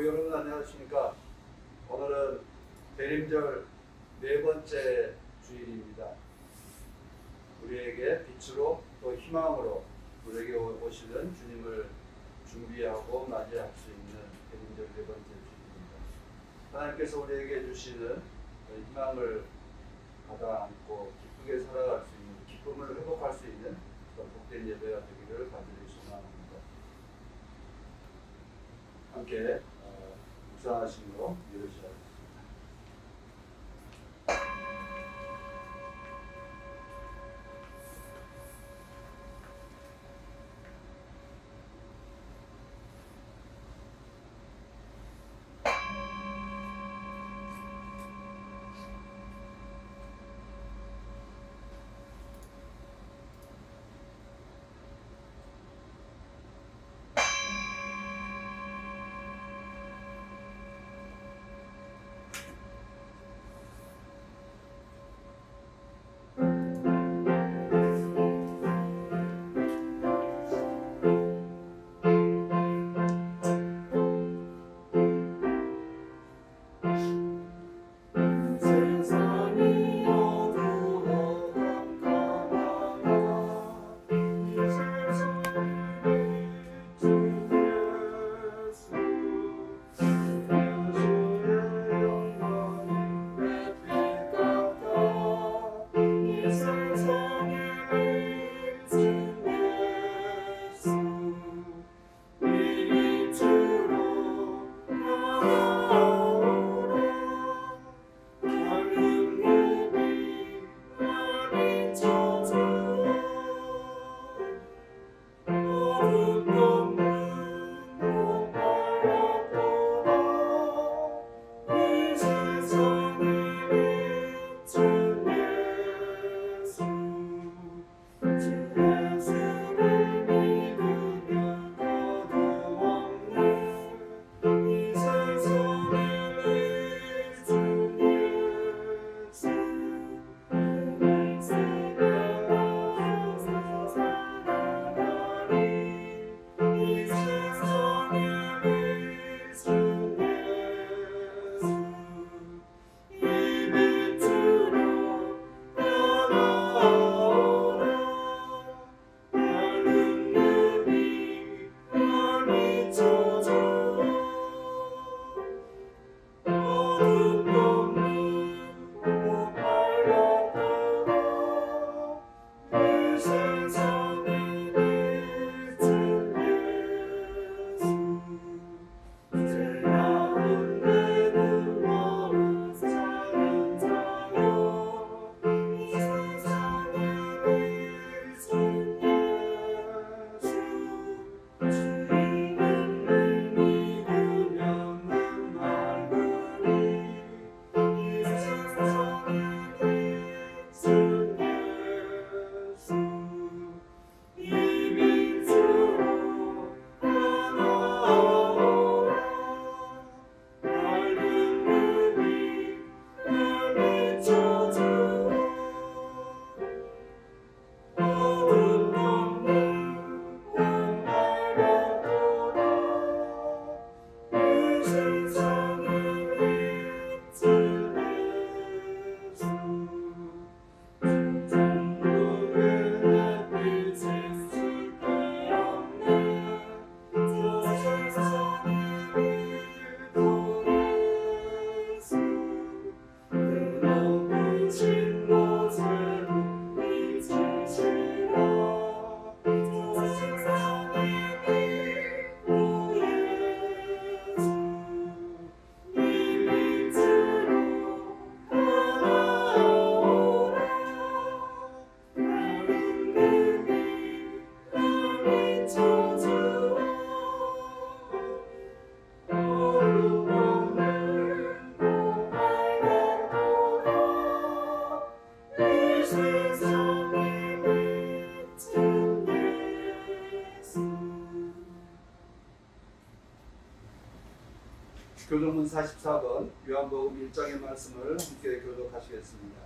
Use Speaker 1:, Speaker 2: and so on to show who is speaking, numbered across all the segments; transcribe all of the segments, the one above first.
Speaker 1: 여러분 안녕하십니까? 오늘은 대림절 네 번째 주일입니다. 우리에게 빛으로 또 희망으로 우리에게 오시는 주님을 준비하고 맞이할 수 있는 대림절 네 번째 주일입니다. 하나님께서 우리에게 주시는 희망을 받아 안고 기쁘게 살아갈 수 있는, 기쁨을 회복할 수 있는 복된 예배가 되기를 간절히 소망합니다. 함께 묵상하심으로 이루시겠습니다. 교독문 44번 요한복음 1장의 말씀을 함께 교독하시겠습니다.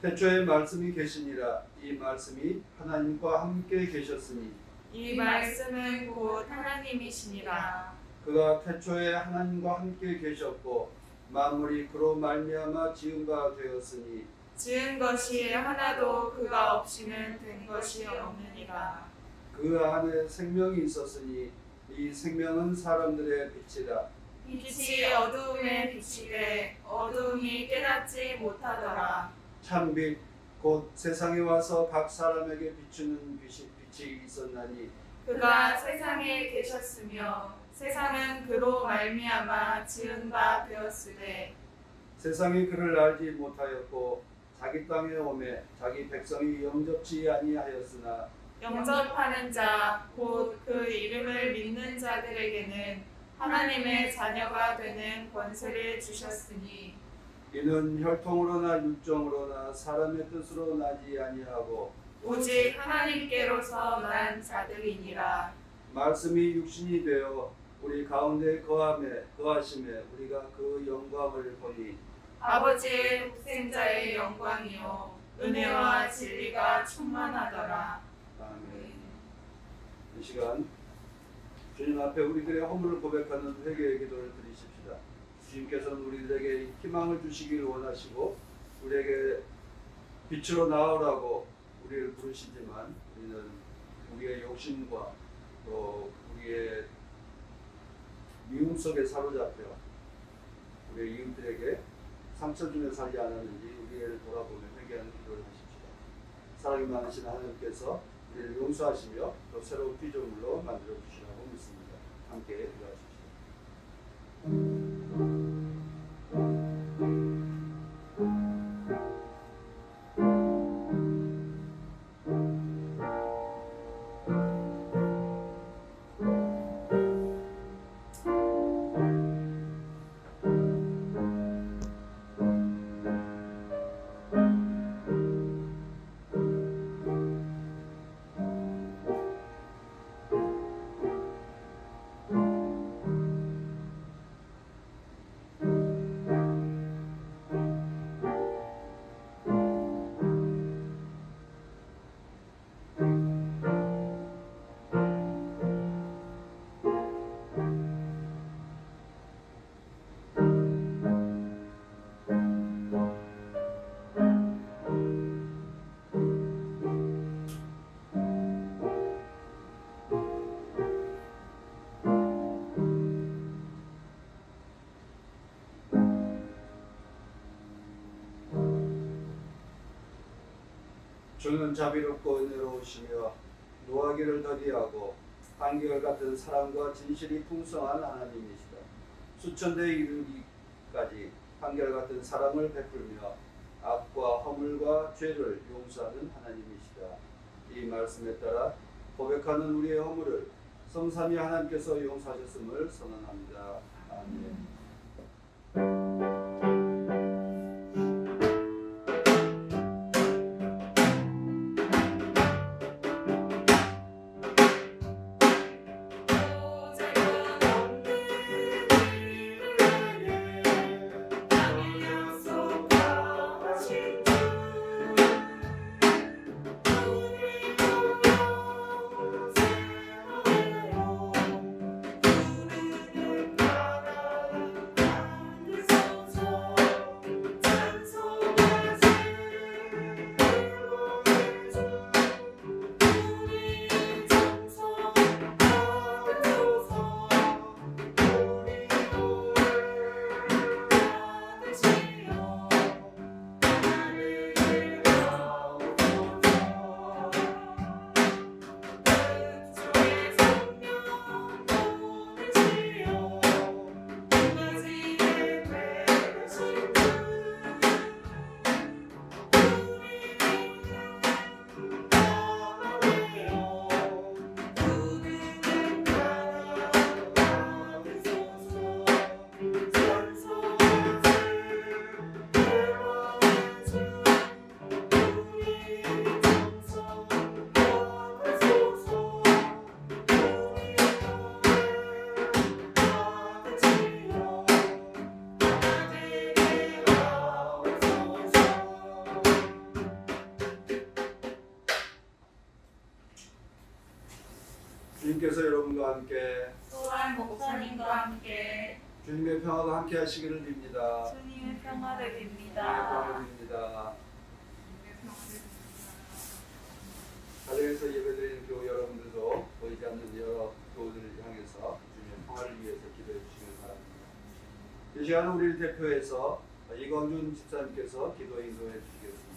Speaker 1: 태초에 말씀이 계시니라. 이 말씀이 하나님과 함께 계셨으니
Speaker 2: 이 말씀은 곧 하나님이시니라.
Speaker 1: 그가 태초에 하나님과 함께 계셨고 만물이 그로 말미암아 지은 바 되었으니
Speaker 2: 지은 것이 하나도 그가 없이는 된 것이 없느니라.
Speaker 1: 그 안에 생명이 있었으니 이 생명은 사람들의 빛이라.
Speaker 2: 빛이 어두움에 비치되 어두움이 깨닫지 못하더라.
Speaker 1: 참빛 곧 세상에 와서 각 사람에게 비추는 빛이 있었나니
Speaker 2: 그가 세상에 계셨으며 세상은 그로 말미암아 지은 바 되었으되
Speaker 1: 세상이 그를 알지 못하였고 자기 땅에 오매 자기 백성이 영접지 아니하였으나
Speaker 2: 영접하는 자 곧 그 이름을 믿는 자들에게는 하나님의 자녀가 되는 권세를 주셨으니
Speaker 1: 이는 혈통으로나 육정으로나 사람의 뜻으로 나지 아니하고
Speaker 2: 오직 하나님께로서 난 자들이니라.
Speaker 1: 말씀이 육신이 되어 우리 가운데 거하심에 우리가 그 영광을 보니
Speaker 2: 아버지의 독생자의 영광이요 은혜와 진리가 충만하더라.
Speaker 1: 아멘. 이 시간 주님 앞에 우리들의 허물을 고백하는 회개의 기도를 드리십시다. 주님께서는 우리들에게 희망을 주시기를 원하시고 우리에게 빛으로 나오라고 우리를 부르시지만 우리는 우리의 욕심과 또 우리의 미움 속에 사로잡혀 우리의 이웃들에게 상처 주며 살지 않았는지 우리를 돌아보며 회개하는 기도를 하십시다. 사랑이 많으신 하나님께서 우리를 용서하시며 또 새로운 피조물로 만들어 주시라고 믿습니다. 함께 기도하십시다. 주는 자비롭고 은혜로우시며 노하기를 더디하고 한결같은 사랑과 진실이 풍성한 하나님이시다. 수천대에 이르기까지 한결같은 사랑을 베풀며 악과 허물과 죄를 용서하는 하나님이시다. 이 말씀에 따라 고백하는 우리의 허물을 성삼위 하나님께서 용서하셨음을 선언합니다. 아멘. 주님께서 여러분과 함께
Speaker 2: 또한 목사님과 함께
Speaker 1: 주님의 평화가 함께 하시기를 빕니다.
Speaker 2: 주님의 평화를
Speaker 1: 주님의
Speaker 2: 빕니다.
Speaker 1: 평화를 빕니다. 가정에서 예배드리는 교우 여러분들도 보이지 않는 여러 교우들을 향해서 주님의 평화를 위해서 기도해 주시길 바랍니다. 이 시간은 우리를 대표해서 이광준 집사님께서 기도 인도해 주시겠습니다.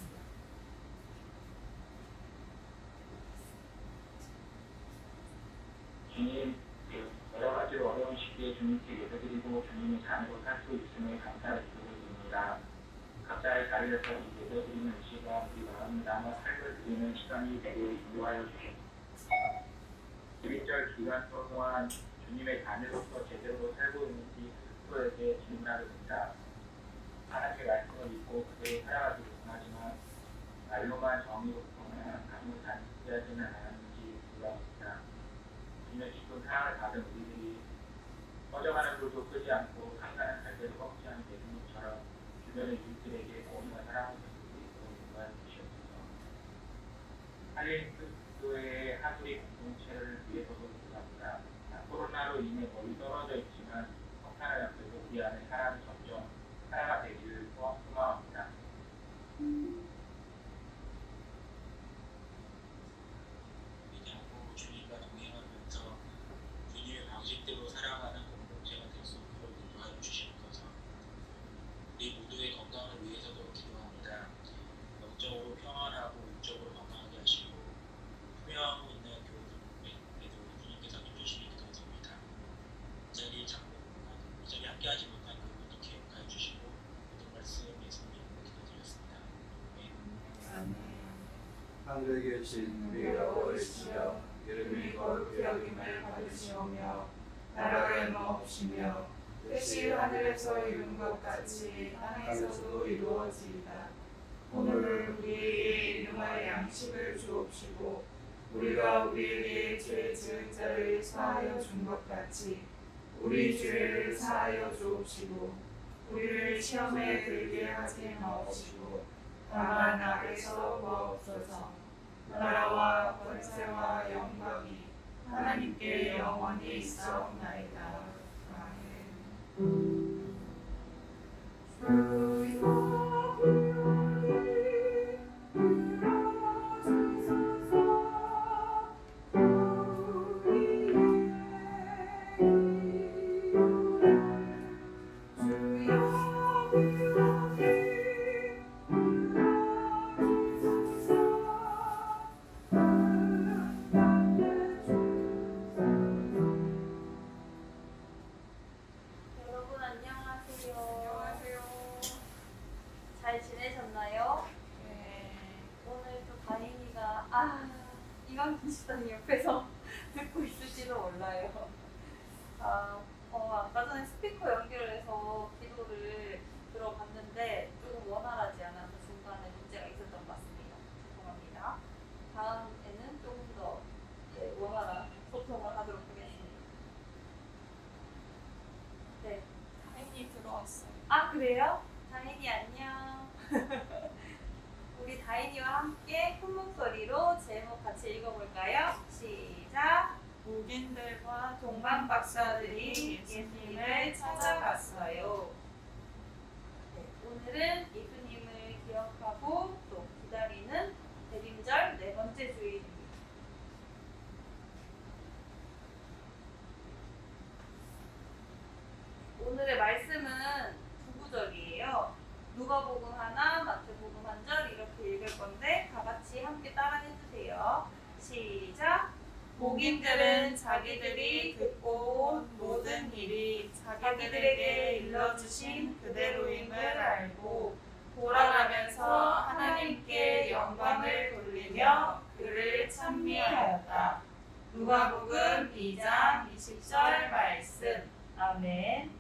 Speaker 3: 주님, 여러 가지로 어려운 시기에 주님께 예배드리고 주님의 자녀로 살 수 있음에 감사를 드립니다. 각자의 자리에서 예배드리는 시간, 우리 마음 남아 삶을 드리는 시간이 되게 인도하여 주십시오. 주일절 기간 동안 주님의 자녀로서 제대로 살고 있는지 스스로에게 질문하렵니다. 하나님의 말씀을 믿고 그대로 살아가기를 원하지만 말로만 정의롭거나 아무 단지하지는 않았는지 몰랐습니다. 주님의 깊은 사랑을 받은 우리들이 꺼져가는 불도 끄지 않고 간단한 갈대를 꺾지 않은 예수님처럼 주변의 이웃들에게 온유한 사랑을 베풀고 인도하여 주시옵소서. 할리우드의 한우리 공동체를 위해서도 기도합니다. 코로나로 인해 멀리 떨어져 있지만 성탄을 앞두고 우리 안에 사랑이 점점 살아가 되기를 소망합니다.
Speaker 4: 주님과 동행하면서 주님의 방식대로 살아가는 공동체가 될 수 있도록 인도하여 주시옵소서. 우리 모두의 건강을 위해서도 기도합니다. 영적으로 평안하고 육적으로 건강하게 하시고 투명하고 있는 교우들에게도 주님께서 힘주시기 기도드립니다. 이 자리에 함께하지 못한 그분도 기억하여 주시고 모든 말씀 예수님 이름으로 기도드렸습니다.
Speaker 1: 하늘에 계신 우리 아버지시여 이름이 거룩히 여김을 받으시오며 나라가 임하옵시며 뜻이 하늘에서 이룬 것 같이 땅에서도 이루어지이다. 오늘 우리에게 일용할 양식을 주옵시고 우리가 우리에게 죄 지은 자를 사하여 준 것 같이 우리 죄를 사하여 주옵시고 우리를 시험에 들게 하지 마옵시고 다만 악에서 구하옵소서. 나라와 권세와 영광이 하나님께 영원히 있사옵나이다. 아멘.
Speaker 5: 여러분 안녕하세요. 잘 지내셨나요? 오늘 또 다인이가 이광준 집사님 옆에서 듣고 있을지도 몰라요. 아까 전에 스피커 연결해서 기도를 들어봤는데 조금 원활하지 않아서 중간에 문제가 있었던 것 같습니다. 죄송합니다. 다음에는 조금 더 원활한 소통을 하도록 하겠습니다. 네.
Speaker 2: 다행히 들어왔어요.
Speaker 5: 아 그래요? 다인이 안녕. 우리 다인이와 함께 큰 목소리로 제목 같이 읽어볼까요? 시작.
Speaker 2: 목인들과
Speaker 5: 동방 박사들이 예수님을 찾아갔어요. 네, 오늘은 예수님을 기억하고 또 기다리는 대림절 네 번째 주일입니다. 오늘의 말씀은 두 구절이에요. 누가복음 하나, 마태복음 한 절 이렇게 읽을 건데 다 같이 함께 따라해 주세요. 시작.
Speaker 2: 목인들은 자기들이 듣고 온 모든 일이 자기들에게 일러주신 그대로임을 알고 돌아가면서 하나님께 영광을 돌리며 그를 찬미하였다. 누가복음 2장 20절 말씀.
Speaker 5: 아멘.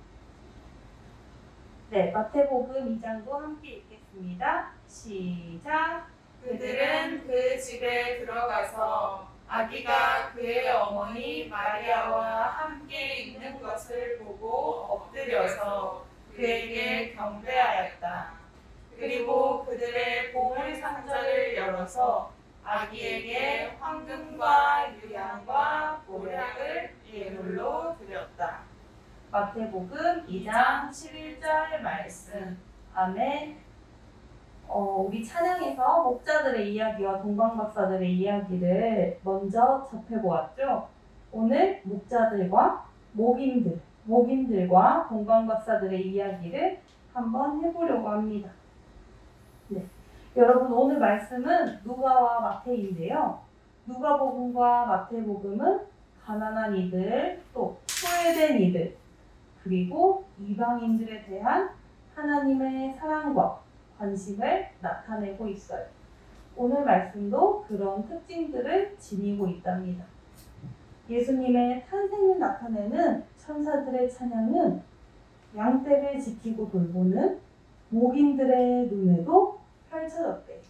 Speaker 5: 네, 마태복음 2장도 함께 읽겠습니다. 시작.
Speaker 2: 그들은 그 집에 들어가서 아기가 그의 어머니 마리아와 함께 있는 것을 보고 엎드려서 그에게 경배하였다. 그리고 그들의 보물 상자를 열어서 아기에게 황금과 유향과 보레
Speaker 6: 마태복음 2장 11절 말씀. 아멘. 우리 찬양에서 목자들의 이야기와 동방박사들의 이야기를 먼저 접해보았죠. 오늘 목자들과 목인들과 동방박사들의 이야기를 한번 해보려고 합니다. 네. 여러분, 오늘 말씀은 누가와 마태인데요. 누가복음과 마태복음은 가난한 이들, 또 소외된 이들, 그리고 이방인들에 대한 하나님의 사랑과 관심을 나타내고 있어요. 오늘 말씀도 그런 특징들을 지니고 있답니다. 예수님의 탄생을 나타내는 천사들의 찬양은 양떼를 지키고 돌보는 목인들의 눈에도 펼쳐졌대요.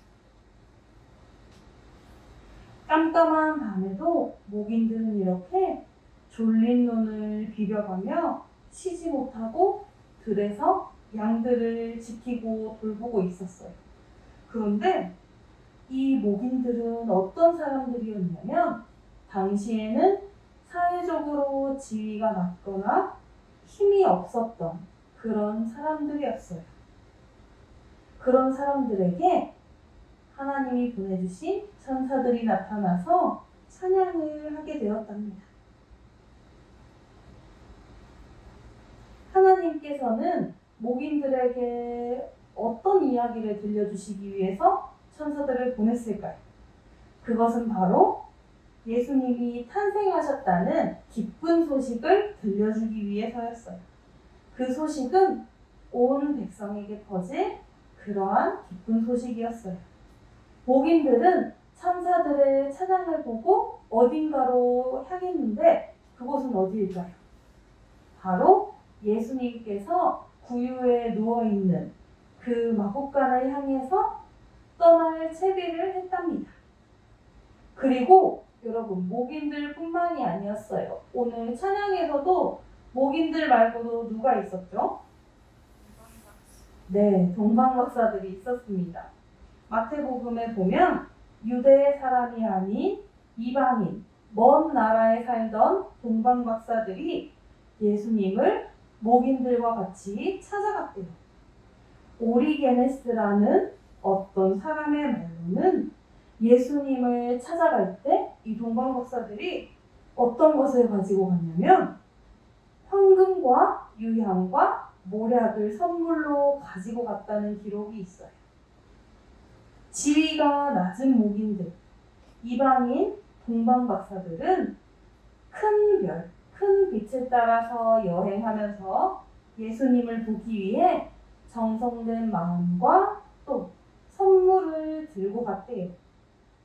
Speaker 6: 깜깜한 밤에도 목인들은 이렇게 졸린 눈을 비벼가며 쉬지 못하고 들에서 양들을 지키고 돌보고 있었어요. 그런데 이 목인들은 어떤 사람들이었냐면 당시에는 사회적으로 지위가 낮거나 힘이 없었던 그런 사람들이었어요. 그런 사람들에게 하나님이 보내주신 천사들이 나타나서 찬양을 하게 되었답니다. 하나님께서는 목인들에게 어떤 이야기를 들려주시기 위해서 천사들을 보냈을까요? 그것은 바로 예수님이 탄생하셨다는 기쁜 소식을 들려주기 위해서였어요. 그 소식은 온 백성에게 퍼질 그러한 기쁜 소식이었어요. 목인들은 천사들의 찬양을 보고 어딘가로 향했는데 그곳은 어디일까요? 바로 예수님께서 구유에 누워있는 그 마구간을 향해서 떠날 채비를 했답니다. 그리고 여러분, 목인들 뿐만이 아니었어요. 오늘 찬양에서도 목인들 말고도 누가 있었죠? 네, 동방박사들이 있었습니다. 마태복음에 보면 유대 사람이 아닌 이방인, 먼 나라에 살던 동방박사들이 예수님을 목인들과 같이 찾아갔대요. 오리게네스라는 어떤 사람의 말로는 예수님을 찾아갈 때 이 동방박사들이 어떤 것을 가지고 갔냐면 황금과 유향과 모략을 선물로 가지고 갔다는 기록이 있어요. 지위가 낮은 목인들, 이방인 동방박사들은 큰 별, 큰 빛을 따라서 여행하면서 예수님을 보기 위해 정성된 마음과 또 선물을 들고 갔대요.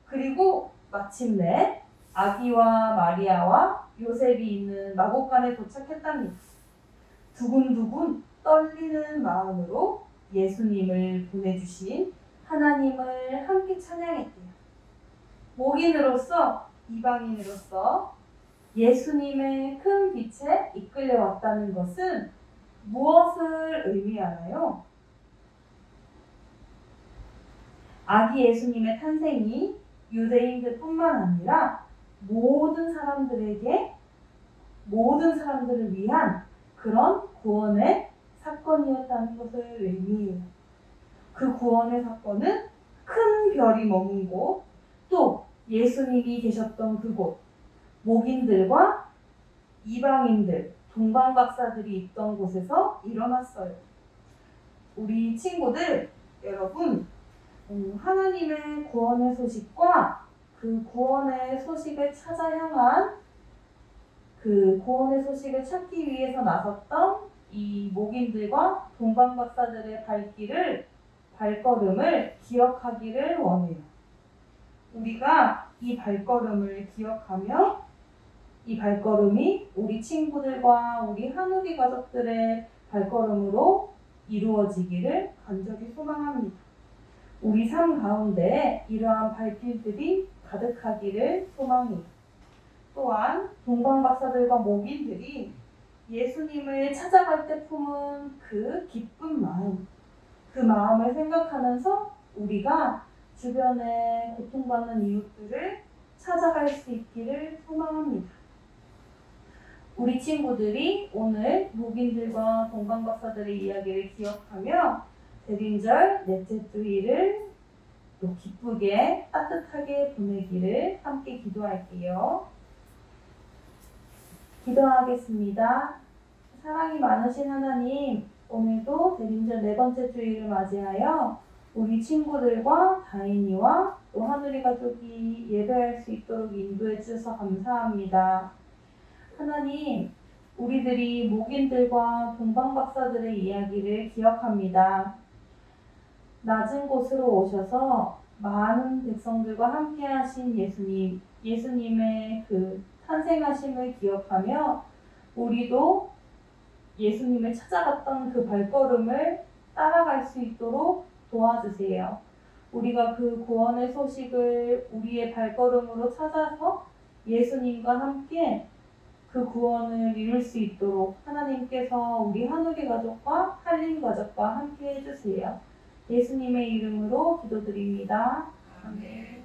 Speaker 6: 그리고 마침내 아기와 마리아와 요셉이 있는 마곡간에 도착했답니다. 두근두근 떨리는 마음으로 예수님을 보내주신 하나님을 함께 찬양했대요. 목인으로서, 이방인으로서 예수님의 큰 빛에 이끌려왔다는 것은 무엇을 의미하나요? 아기 예수님의 탄생이 유대인들뿐만 아니라 모든 사람들을 위한 그런 구원의 사건이었다는 것을 의미해요. 그 구원의 사건은 큰 별이 머문 곳, 또 예수님이 계셨던 그곳, 목인들과 이방인들, 동방박사들이 있던 곳에서 일어났어요. 우리 친구들, 여러분, 하나님의 구원의 소식과 그 구원의 소식을 찾아 향한 그 구원의 소식을 찾기 위해서 나섰던 이 목인들과 동방박사들의 발걸음을 기억하기를 원해요. 우리가 이 발걸음을 기억하며 이 발걸음이 우리 친구들과 우리 한우리 가족들의 발걸음으로 이루어지기를 간절히 소망합니다. 우리 삶 가운데 이러한 발길들이 가득하기를 소망해요. 또한 동방박사들과 목인들이 예수님을 찾아갈 때 품은 그 기쁜 마음, 그 마음을 생각하면서 우리가 주변에 고통받는 이웃들을 찾아갈 수 있기를 소망합니다. 우리 친구들이 오늘 목인들과 동방박사들의 이야기를 기억하며 대림절 넷째 주일을 또 기쁘게 따뜻하게 보내기를 함께 기도할게요. 기도하겠습니다. 사랑이 많으신 하나님, 오늘도 대림절 네 번째 주일을 맞이하여 우리 친구들과 다인이와 또 하늘이 가족이 예배할 수 있도록 인도해 주셔서 감사합니다. 하나님, 우리들이 목인들과 동방박사들의 이야기를 기억합니다. 낮은 곳으로 오셔서 많은 백성들과 함께 하신 예수님의 그 탄생하심을 기억하며 우리도 예수님을 찾아갔던 그 발걸음을 따라갈 수 있도록 도와주세요. 우리가 그 구원의 소식을 우리의 발걸음으로 찾아서 예수님과 함께 그 구원을 이룰 수 있도록 하나님께서 우리 한우리 가족과 한림 가족과 함께 해주세요. 예수님의 이름으로 기도드립니다.
Speaker 2: 아멘.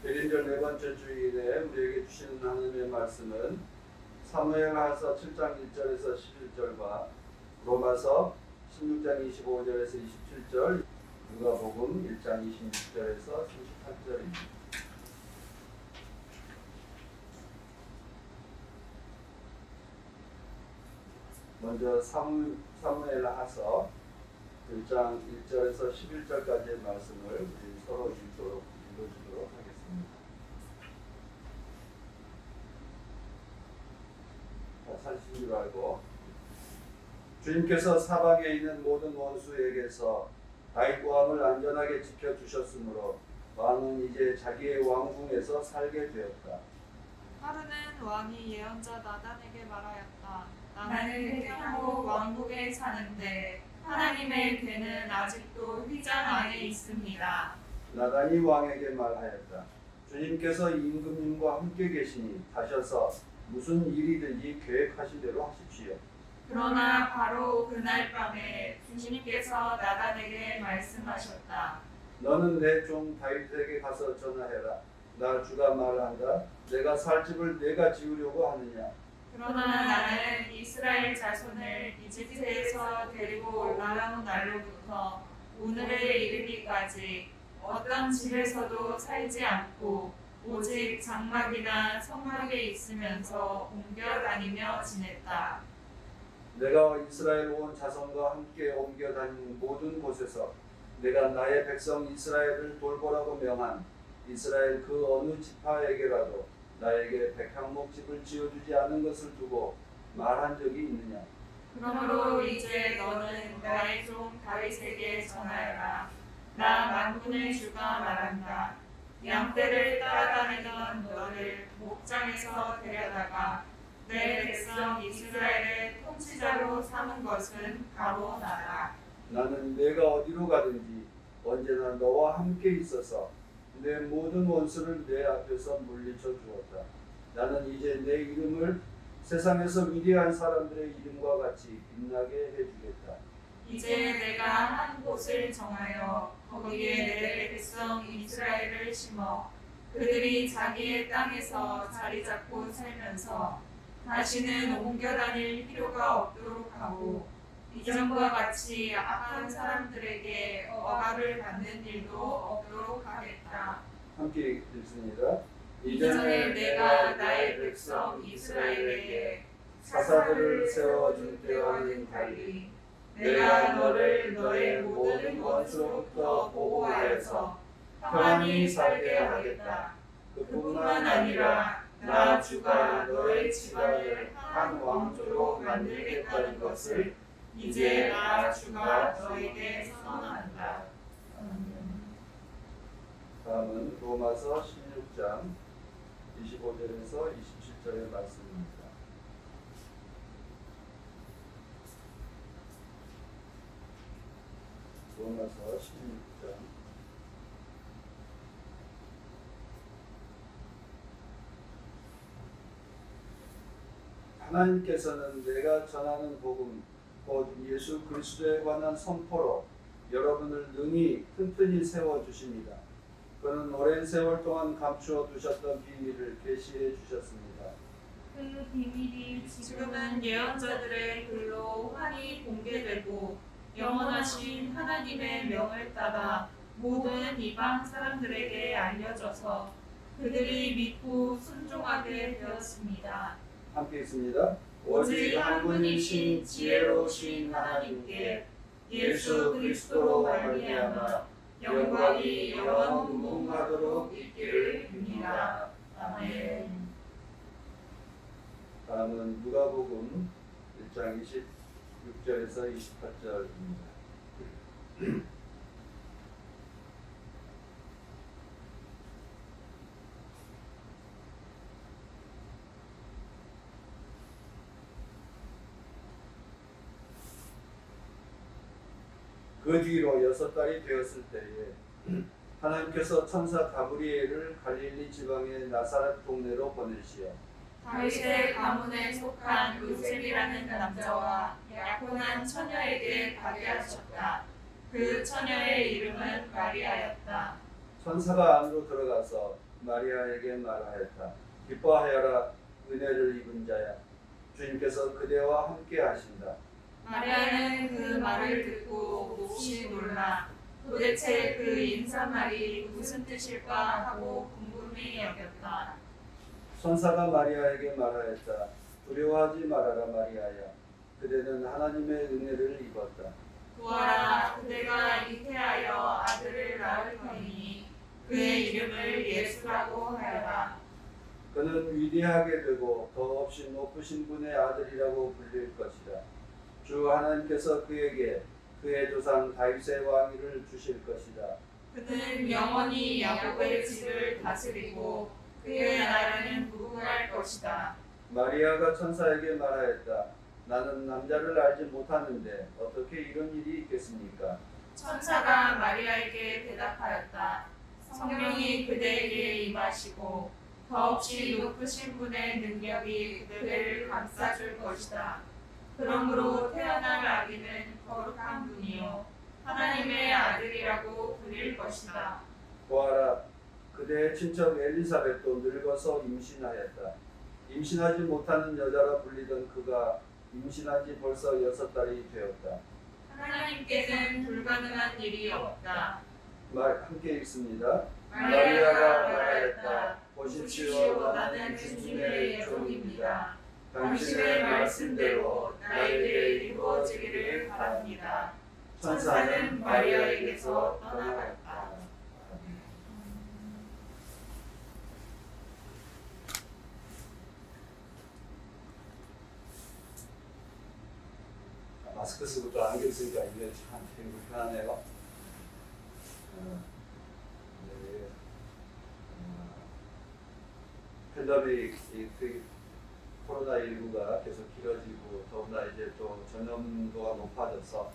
Speaker 1: 대림절 네 번째 주일에 우리에게 주시는 하나님의 말씀은 사무엘하서 7장 1절에서 11절과 로마서 16장 25절에서 27절, 누가복음 1장 26절에서 38절입니다. 먼저 사무엘하서 1장 1절에서 11절까지의 말씀을 우리 서로 읽어주도록 하겠습니다. 찾으신 줄 알고, 주님께서 사방에 있는 모든 원수에게서 다윗 왕을 안전하게 지켜주셨으므로 왕은 이제 자기의 왕궁에서 살게 되었다.
Speaker 2: 하루는 왕이 예언자 나단에게 말하였다. 나는 회개하고 왕국에 사는데 하나님의 괴는 아직도 휘장 안에 있습니다.
Speaker 1: 나단이 왕에게 말하였다. 주님께서 임금님과 함께 계시니 가셔서 무슨 일이든지 계획하신 대로 하십시오.
Speaker 2: 그러나 바로 그날 밤에 주님께서 나단에게 말씀하셨다.
Speaker 1: 너는 내 종 다윗에게 가서 전하해라. 나 주가 말한다. 내가 살 집을 내가 지으려고 하느냐.
Speaker 2: 그러나 나는 이스라엘 자손을 이집트에서 데리고 올라온 날로부터 오늘에 이르기까지 어떤 집에서도 살지 않고 오직 장막이나 성막에 있으면서 옮겨 다니며 지냈다.
Speaker 1: 내가 이스라엘 온 자손과 함께 옮겨 다니는 모든 곳에서 내가 나의 백성 이스라엘을 돌보라고 명한 이스라엘 그 어느 지파에게라도 나에게 백향목집을 지어주지 않은 것을 두고 말한 적이 있느냐.
Speaker 2: 그러므로 이제 너는 나의 종 다윗에게 전하여라. 나 만군의 주가 말한다. 양떼를 따라다니던 너를 목장에서 데려다가 내 백성 이스라엘의 통치자로 삼은 것은 바로 나다.
Speaker 1: 나는 내가 어디로 가든지 언제나 너와 함께 있어서 내 모든 원수를 내 앞에서 물리쳐 주었다. 나는 이제 내 이름을 세상에서 위대한 사람들의 이름과 같이 빛나게 해주겠다.
Speaker 2: 이제 내가 한 곳을 정하여 거기에 내 백성 이스라엘을 심어 그들이 자기의 땅에서 자리 잡고 살면서 다시는 옮겨 다닐 필요가 없도록 하고 이전과 같이 악한 사람들에게 억압을 받는 일도 없도록 하겠다.
Speaker 1: 함께 읽습니다.
Speaker 2: 이전에 내가 나의 백성 이스라엘에게
Speaker 1: 사사들을 세워준 때와는 달리 내가 너를 너의 모든 원수로부터 보호하여서 평안히 살게 하겠다. 그뿐만 아니라 나 주가 너의 집안을 한 왕조로 만들겠다는 것을
Speaker 2: 이제 나 주가 너에게 선언한다.
Speaker 1: 다음은 로마서 16장 25절에서 27절의 말씀입니다. 로마서 16장 하나님께서는 내가 전하는 복음 곧 예수 그리스도에 관한 선포로 여러분을 능히 튼튼히 세워주십니다. 그는 오랜 세월 동안 감추어 두셨던 비밀을 계시해 주셨습니다.
Speaker 6: 그 비밀이
Speaker 2: 지금은 예언자들의 글로 환히 공개되고 영원하신 하나님의 명을 따라 모든 이방 사람들에게 알려져서 그들이 믿고 순종하게 되었습니다.
Speaker 1: 함께 있습니다.
Speaker 2: 오직 한 분이신 지혜로우신 하나님께 예수 그리스도로 말미암아 영광이 영원 무궁하도록 있기를 빕니다. 아멘.
Speaker 1: 다음은 누가복음 1장 26절에서 28절입니다. 그 뒤로 6달이 되었을 때에 하나님께서 천사 가브리엘을 갈릴리 지방의 나사렛 동네로 보내시어
Speaker 2: 다윗의 가문에 속한 요셉이라는 남자와 약혼한 처녀에게 가게 하셨다. 그 처녀의 이름은 마리아였다.
Speaker 1: 천사가 안으로 들어가서 마리아에게 말하였다. 기뻐하여라, 은혜를 입은 자야. 주님께서 그대와 함께 하신다.
Speaker 2: 마리아는 그 말을 듣고 몹시 놀라 도대체 그 인사말이 무슨 뜻일까 하고 궁금히 여겼다.
Speaker 1: 천사가 마리아에게 말하였다. 두려워하지 말아라, 마리아야. 그대는 하나님의 은혜를 입었다.
Speaker 2: 보아라, 그대가 잉태하여 아들을 낳을 터이니 그의 이름을 예수라고 하여라.
Speaker 1: 그는 위대하게 되고 더없이 높으신 분의 아들이라고 불릴 것이다. 주 하나님께서 그에게 그의 조상 다윗의 왕위를 주실 것이다.
Speaker 2: 그는 영원히 야곱의 집을 다스리고 그의 나라는 무궁할 것이다.
Speaker 1: 마리아가 천사에게 말하였다. 나는 남자를 알지 못하는데 어떻게 이런 일이 있겠습니까?
Speaker 2: 천사가 마리아에게 대답하였다. 성령이 그대에게 임하시고 더없이 높으신 분의 능력이 그대를 감싸줄 것이다. 그러므로 태어날 아기는 거룩한 분이요 하나님의 아들이라고 불릴 것이다.
Speaker 1: 보아라, 그대의 친척 엘리사벳도 늙어서 임신하였다. 임신하지 못하는 여자라 불리던 그가 임신한 지 벌써 6달이 되었다.
Speaker 2: 하나님께는 불가능한 일이 없다.
Speaker 1: 함께 읽습니다.
Speaker 2: 마리아가 말하였다. 보십시오, 나는 주님의 종입니다. 당신의 말씀대로 나에게 이루어지기를 바랍니다. 천사는 마리아에게서 떠나갔다.
Speaker 1: 마스크 쓰고 또 안경 쓰니까 이게 참 되게 불편하네요. 팬데믹, 코로나19가 계속 길어지고 더구나 이제 또 전염도가 높아져서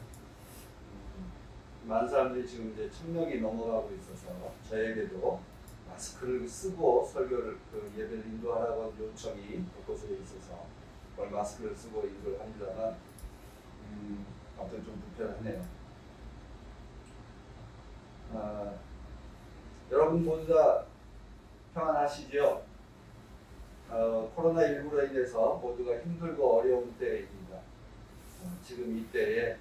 Speaker 1: 많은 사람들이 지금 이제 1000명이 넘어가고 있어서 저에게도 마스크를 쓰고 설교를 예배를 인도하라고 요청이 곳곳에 있어서 오늘 마스크를 쓰고 인도를 합니다만 아무튼 좀 불편하네요. 여러분 모두 다 평안하시죠? 코로나19로 인해서 모두가 힘들고 어려운 때입니다. 지금 이때에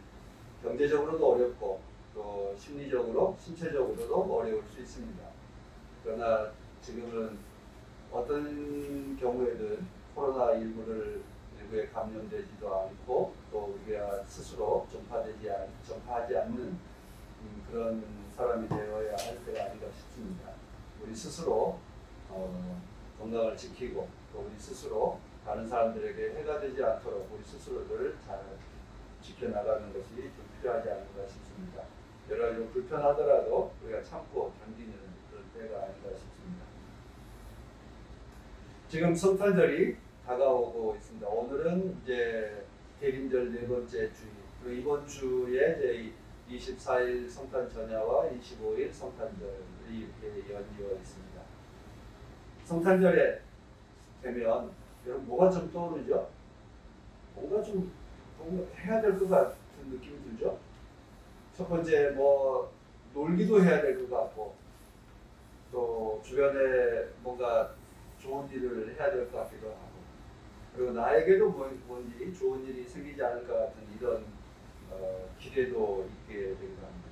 Speaker 1: 경제적으로도 어렵고 또 심리적으로, 신체적으로도 어려울 수 있습니다. 그러나 지금은 어떤 경우에든 코로나19에 감염되지도 않고 또 우리가 스스로 전파하지 않는 그런 사람이 되어야 할 때가 아닌가 싶습니다. 우리 스스로 건강을 지키고 또 우리 스스로 다른 사람들에게 해가 되지 않도록 우리 스스로를 잘 지켜나가는 것이 좀 필요하지 않을까 싶습니다. 여러 가지 좀 불편하더라도 우리가 참고 견디는 그런 때가 아닌가 싶습니다. 지금 성탄절이 다가오고 있습니다. 오늘은 이제 대림절 네 번째 주일, 그리고 이번 주에 이제 24일 성탄 전야와 25일 성탄절이 이렇게 연이어 있습니다. 성탄절에 되면 여러분 뭐가 좀 떠오르죠? 뭔가 좀 해야 될 것 같은 느낌이 들죠? 첫 번째 뭐 놀기도 해야 될 것 같고, 또 주변에 뭔가 좋은 일을 해야 될 것 같기도 하고, 그리고 나에게도 뭔지 좋은 일이 생기지 않을 것 같은 이런 기대도 있게 되기도 합니다.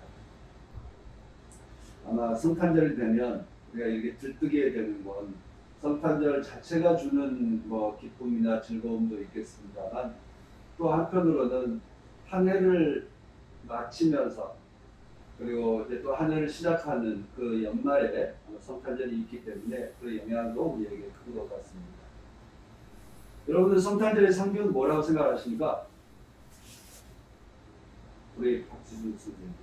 Speaker 1: 아마 성탄절이 되면 우리가 이렇게 들뜨게 되는 건 성탄절 자체가 주는 뭐 기쁨이나 즐거움도 있겠습니다만, 또 한편으로는 한 해를 마치면서 그리고 이제 또 한 해를 시작하는 그 연말에 성탄절이 있기 때문에 그 영향도 우리에게 큰 것 같습니다. 여러분들 성탄절의 상징은 뭐라고 생각하십니까? 우리 박지준 선생님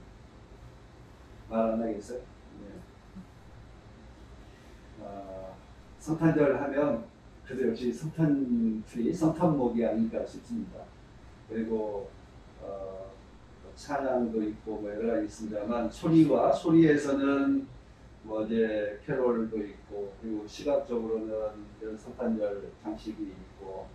Speaker 1: 말 안 하겠어요? 네. 성탄절 하면 그래도 역시 성탄트리, 성탄목이 아닐까 싶습니다. 그리고 찬양도 있고 뭐 여러 가지 있습니다만, 소리에서는 뭐 이제 캐롤도 있고, 그리고 시각적으로는 이런 성탄절 장식이 있고,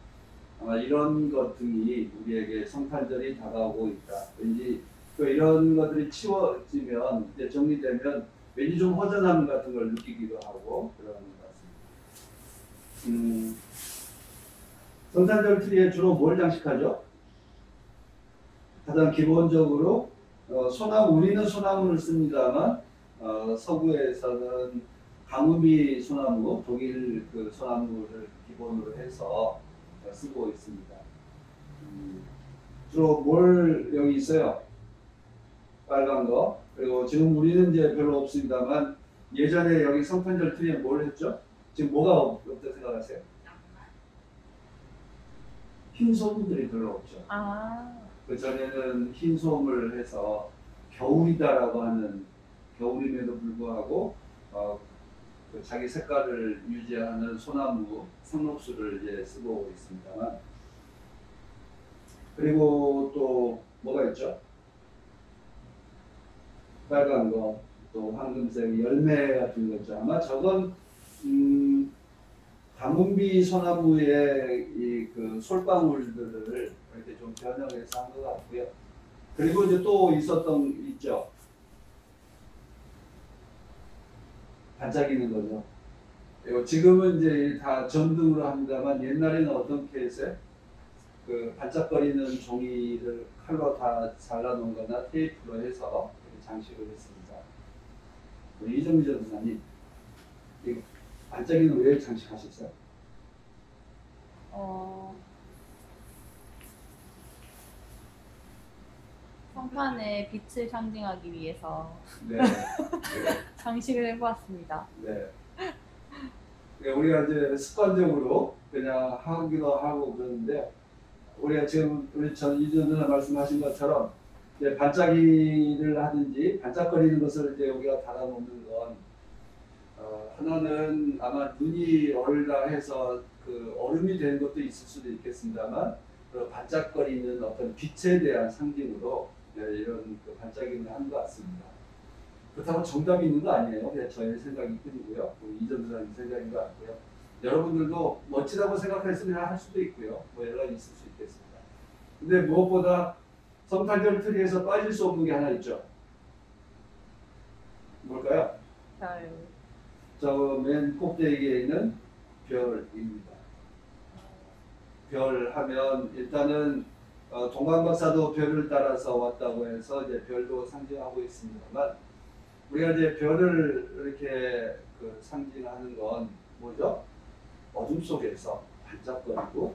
Speaker 1: 아마 이런 것 등이 우리에게 성탄절이 다가오고 있다. 왠지 또 이런 것들이 치워지면, 이제 정리되면 왠지 좀 허전함 같은 걸 느끼기도 하고 그런 것 같습니다. 성탄절 트리에 주로 뭘 장식하죠? 가장 기본적으로 우리는 소나무를 씁니다만, 서구에서는 가무비 소나무, 독일 그 소나무를 기본으로 해서 쓰고 있습니다. 주로 뭘 여기 있어요? 빨간 거. 그리고 지금 우리는 이제 별로 없습니다만, 예전에 여기 성탄절 트리에 뭘 했죠? 지금 뭐가 없다고 생각하세요? 흰 소금들이 별로 없죠. 그 전에는 흰 솜을 해서 겨울이다라고 하는, 겨울임에도 불구하고 그 자기 색깔을 유지하는 소나무 상록수를 이제 쓰고 있습니다만, 그리고 또 뭐가 있죠? 빨간 거, 또 황금색 열매 같은 거 있죠. 아마 저건 가문비 소나무의 이 그 솔방울들을 이렇게 좀 변형해서 한 것 같고요. 그리고 이제 또 있죠. 반짝이는 거죠. 그리고 지금은 이제 다 전등으로 합니다만, 옛날에는 어떻게 했어요? 그 반짝거리는 종이를 칼로 다 잘라놓은 거나 테이프로 해서 장식을 했습니다. 우리 이정미 전사님, 반짝이는 왜 장식하셨어요?
Speaker 6: 성탄의 빛을 상징하기 위해서
Speaker 1: 네.
Speaker 6: 장식을 해보았습니다.
Speaker 1: 네. 우리가 이제 습관적으로 그냥 하기도 하고 그러는데, 우리가 지금 우리 이전 누나 말씀하신 것처럼 이제 반짝이를 하든지 반짝거리는 것을 이제 우리가 달아놓는 건 하나는 아마 눈이 얼다 해서 그 얼음이 되는 것도 있을 수도 있겠습니다만, 그 반짝거리는 어떤 빛에 대한 상징으로 이런 그 반짝임을 한 것 같습니다. 그렇다고 정답이 있는 거 아니에요. 그냥 저의 생각이 뿐이고요. 이전사님 생각인 것 같고요. 여러분들도 멋지다고 생각했으면 할 수도 있고요. 뭐 여러 가지 있을 수 있겠습니다. 근데 무엇보다 성탄절 트리에서 빠질 수 없는 게 하나 있죠. 뭘까요?
Speaker 6: 별.
Speaker 1: 저 맨 꼭대기에 있는 별입니다. 별 하면 일단은 동방 박사도 별을 따라서 왔다고 해서 이제 별도 상징하고 있습니다만, 우리가 이제 별을 이렇게 그 상징하는 건 뭐죠? 어둠 속에서 반짝거리고,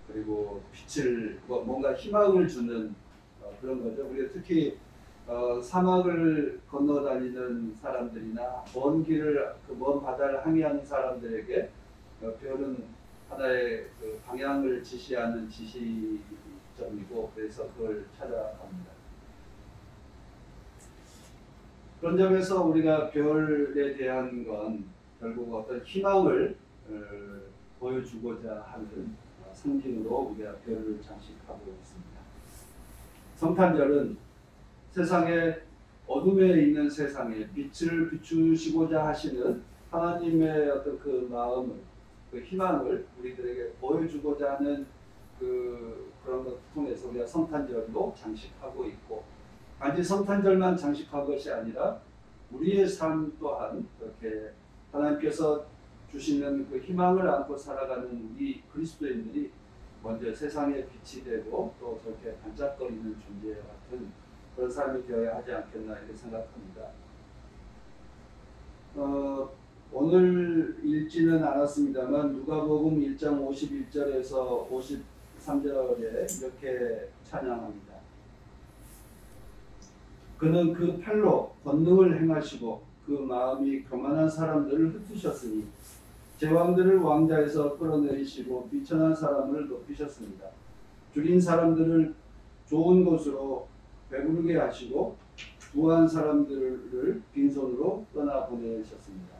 Speaker 1: 그리고 빛을 뭔가 희망을 주는 그런 거죠. 우리가 특히 사막을 건너다니는 사람들이나 먼 길을 먼 바다를 항해하는 사람들에게 별은 하나의 그 방향을 지시하는 지시이기 점이고 그래서 그걸 찾아갑니다. 그런 점에서 우리가 별에 대한 건 결국 어떤 희망을 보여주고자 하는 상징으로 우리가 별을 장식하고 있습니다. 성탄절은 세상에 어둠에 있는 세상에 빛을 비추시고자 하시는 하나님의 어떤 그 마음을, 그 희망을 우리들에게 보여주고자 하는 그런 것을 통해서 우리가 성탄절도 장식하고 있고, 단지 성탄절만 장식한 것이 아니라 우리의 삶 또한 그렇게 하나님께서 주시는 그 희망을 안고 살아가는 우리 그리스도인들이 먼저 세상의 빛이 되고 또 저렇게 반짝거리는 존재 같은 그런 삶이 되어야 하지 않겠나 이렇게 생각합니다. 오늘 읽지는 않았습니다만 누가복음 1장 51절에서 53절에 이렇게 찬양합니다. 그는 그 팔로 권능을 행하시고 그 마음이 교만한 사람들을 흩으셨으니 제왕들을 왕자에서 끌어내리시고 비천한 사람을 높이셨습니다. 죽인 사람들을 좋은 곳으로 배부르게 하시고 부한 사람들을 빈손으로 떠나보내셨습니다.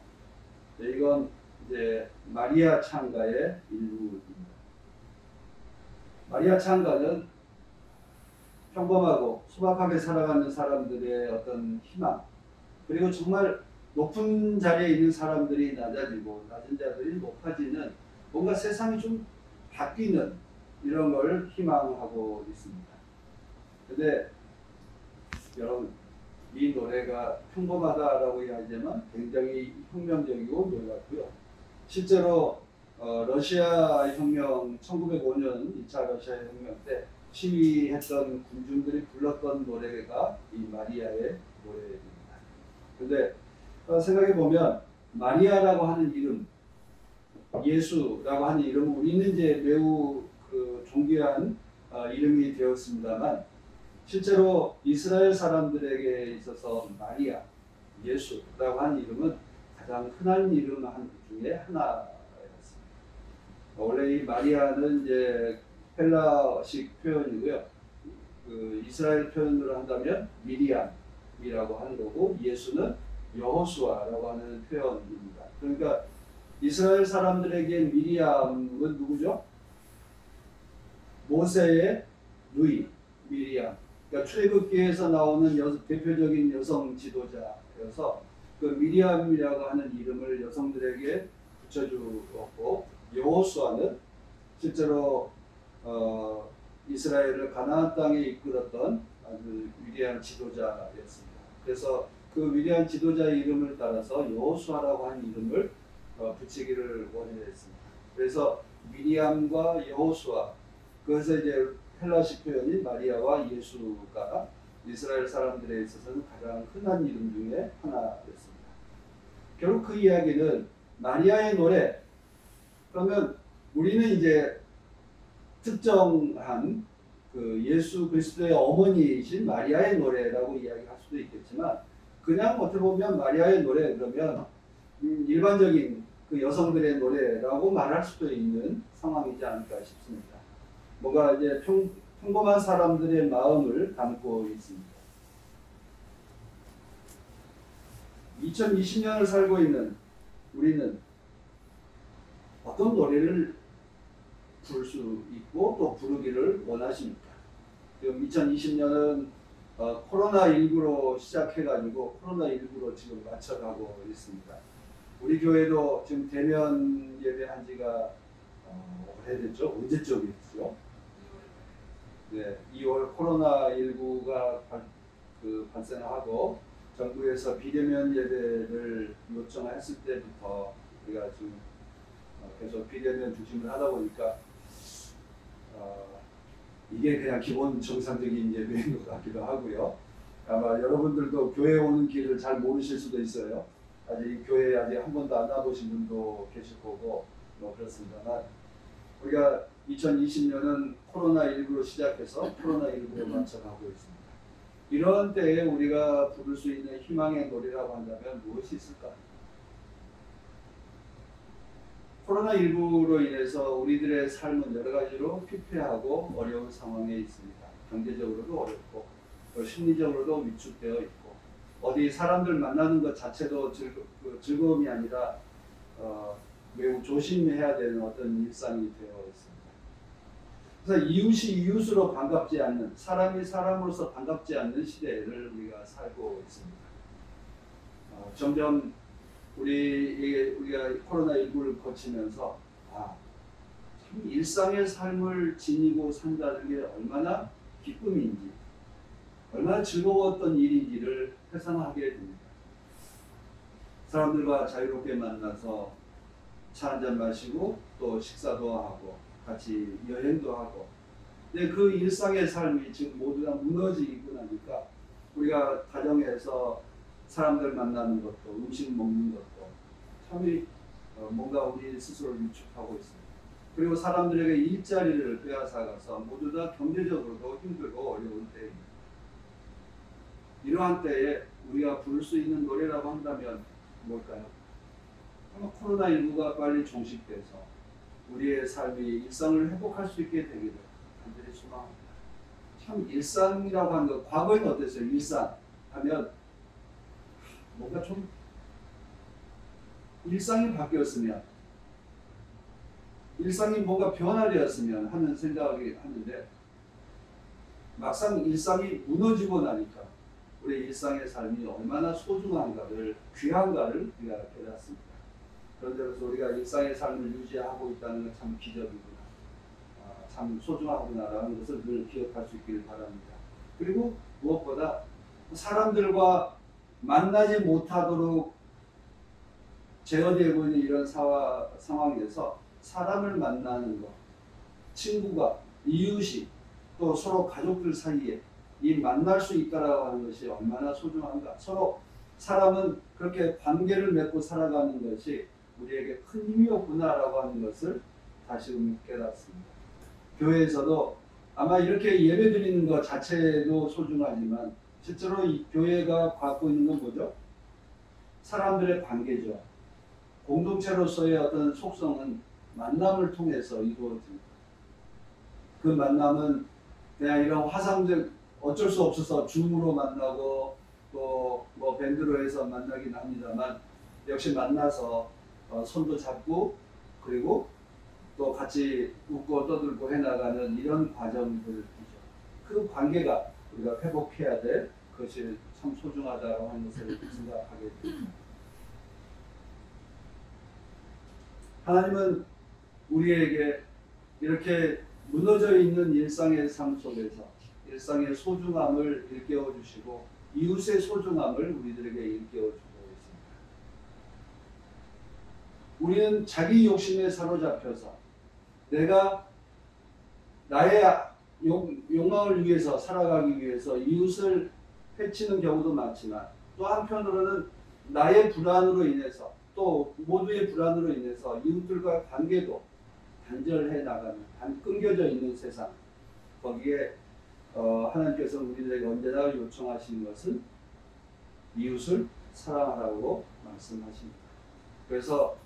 Speaker 1: 네, 이건 이제 마리아 창가의 일부입니다. 마리아 창가는 평범하고 소박하게 살아가는 사람들의 어떤 희망, 그리고 정말 높은 자리에 있는 사람들이 낮아지고 낮은 자들이 높아지는 뭔가 세상이 좀 바뀌는 이런 걸 희망하고 있습니다. 근데 여러분, 이 노래가 평범하다라고 이야기하지만 굉장히 혁명적이고 놀랍고요. 실제로 러시아 혁명 1905년 2차 러시아 혁명 때 시위했던 군중들이 불렀던 노래가 이 마리아의 노래입니다. 근데 생각해 보면 마리아라고 하는 이름, 예수라고 하는 이름은 우리는 이제 매우 존귀한 이름이 되었습니다만 실제로 이스라엘 사람들에게 있어서 마리아, 예수라고 하는 이름은 가장 흔한 이름 중에 하나였습니다. 원래 이 마리아는 이제 헬라식 표현이고요. 이스라엘 표현으로 한다면 미리암이라고 하는 거고, 예수는 여호수아라고 하는 표현입니다. 그러니까 이스라엘 사람들에게 미리암은 누구죠? 모세의 누이 미리암. 그러니까 출애굽기에서 나오는 대표적인 여성 지도자여서 그 미리암이라고 하는 이름을 여성들에게 붙여주었고, 여호수아는 실제로 이스라엘을 가나안 땅에 이끌었던 아주 위대한 지도자였습니다. 그래서 그 위대한 지도자의 이름을 따라서 여호수아라고 하는 이름을 붙이기를 원했습니다. 그래서 미리암과 여호수아, 그래서 이제 헬라식 표현인 마리아와 예수가 이스라엘 사람들에 있어서는 가장 흔한 이름 중에 하나였습니다. 결국 그 이야기는 마리아의 노래, 그러면 우리는 이제 특정한 그 예수 그리스도의 어머니이신 마리아의 노래라고 이야기할 수도 있겠지만, 그냥 어떻게 보면 마리아의 노래 그러면 일반적인 그 여성들의 노래라고 말할 수도 있는 상황이지 않을까 싶습니다. 뭔가 이제 평범한 사람들의 마음을 담고 있습니다. 2020년을 살고 있는 우리는 어떤 노래를 부를 수 있고 또 부르기를 원하십니까? 지금 2020년은 코로나19로 시작해가지고 코로나19로 지금 맞춰가고 있습니다. 우리 교회도 지금 대면 예배한 지가 오래됐죠? 언제적이었죠? 네, 2월 코로나19가 발생하고 정부에서 비대면 예배를 요청했을 때부터 우리가 지금 계속 비대면 중심을 하다 보니까 이게 그냥 기본 정상적인 예배인 것 같기도 하고요. 아마 여러분들도 교회 오는 길을 잘 모르실 수도 있어요. 아직 교회에 아직 한 번도 안 와보신 분도 계실 거고 뭐 그렇습니다만, 우리가 2020년은 코로나19로 시작해서 코로나19로 맞춰가고 있습니다. 이런 때에 우리가 부를 수 있는 희망의 노래라고 한다면 무엇이 있을까? 코로나19로 인해서 우리들의 삶은 여러 가지로 피폐하고 어려운 상황에 있습니다. 경제적으로도 어렵고 또 심리적으로도 위축되어 있고 어디 사람들 만나는 것 자체도 즐거움이 아니라 매우 조심해야 되는 어떤 일상이 되어 있습니다. 그래서 이웃이 이웃으로 반갑지 않는, 사람이 사람으로서 반갑지 않는 시대를 우리가 살고 있습니다. 점점 우리가 코로나19를 거치면서 참 일상의 삶을 지니고 산다는 게 얼마나 기쁨인지, 얼마나 즐거웠던 일인지를 회상하게 됩니다. 사람들과 자유롭게 만나서 차 한잔 마시고 또 식사도 하고 같이 여행도 하고, 근데 그 일상의 삶이 지금 모두 다 무너지고 나니까 우리가 가정에서 사람들 만나는 것도 음식 먹는 것도 참 뭔가 우리 스스로 위축하고 있습니다. 그리고 사람들에게 일자리를 빼앗아가서 모두 다 경제적으로도 힘들고 어려운 때입니다. 이러한 때에 우리가 부를 수 있는 노래라고 한다면 뭘까요? 아마 코로나19가 빨리 종식돼서 우리의 삶이 일상을 회복할 수 있게 되기를 간절히 소망합니다. 참 일상이라고 하는 것, 과거에는 어땠어요? 일상 하면 뭔가 좀 일상이 바뀌었으면, 일상이 뭔가 변화되었으면 하는 생각이 하는데 막상 일상이 무너지고 나니까 우리 일상의 삶이 얼마나 소중한가를, 귀한가를 우리가 깨닫습니다. 그런 데서 우리가 일상의 삶을 유지하고 있다는 건 참 기적이구나, 참 소중하구나라는 것을 늘 기억할 수 있기를 바랍니다. 그리고 무엇보다 사람들과 만나지 못하도록 제어되고 있는 이런 상황에서 사람을 만나는 것, 친구가, 이웃이, 또 서로 가족들 사이에 이 만날 수 있다라고 하는 것이 얼마나 소중한가. 서로 사람은 그렇게 관계를 맺고 살아가는 것이 우리에게 큰 힘이었구나라고 하는 것을 다시금 깨닫습니다. 교회에서도 아마 이렇게 예배 드리는 것 자체도 소중하지만 실제로 이 교회가 갖고 있는 건 뭐죠? 사람들의 관계죠. 공동체로서의 어떤 속성은 만남을 통해서 이루어집니다. 그 만남은 그냥 이런 화상적, 어쩔 수 없어서 줌으로 만나고 또 뭐 밴드로 해서 만나긴 합니다만 역시 만나서 손도 잡고 그리고 또 같이 웃고 떠들고 해나가는 이런 과정들이죠. 그 관계가 우리가 회복해야 될 것이 참 소중하다고 하는 것을 생각하게 됩니다. 하나님은 우리에게 이렇게 무너져 있는 일상의 삶 속에서 일상의 소중함을 일깨워 주시고 이웃의 소중함을 우리들에게 일깨워 주고 있습니다. 우리는 자기 욕심에 사로잡혀서 내가 나의 욕망을 위해서 살아가기 위해서 이웃을 해치는 경우도 많지만 또 한편으로는 나의 불안으로 인해서 또 모두의 불안으로 인해서 이웃들과 관계도 단절해 나가는, 끊겨져 있는 세상, 거기에 하나님께서 우리들에게 언제나 요청하시는 것은 이웃을 사랑하라고 말씀하십니다. 그래서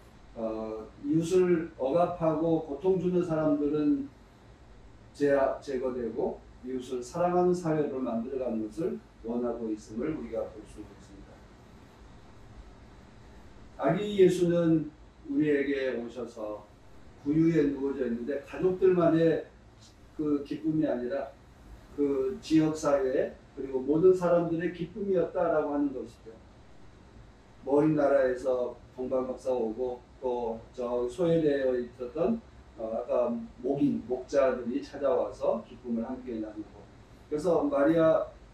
Speaker 1: 이웃을 억압하고 고통 주는 사람들은 제거되고 이웃을 사랑하는 사회를 만들어가는 것을 원하고 있음을 우리가 볼 수 있습니다. 아기 예수는 우리에게 오셔서 구유에 누워져 있는데 가족들만의 그 기쁨이 아니라 그 지역사회 그리고 모든 사람들의 기쁨이었다라고 하는 것이죠. 먼 나라에서 동방박사가 오고 또 저 소외되어 있었던 아까 목자들이 찾아와서 기쁨을 함께 나누고, 그래서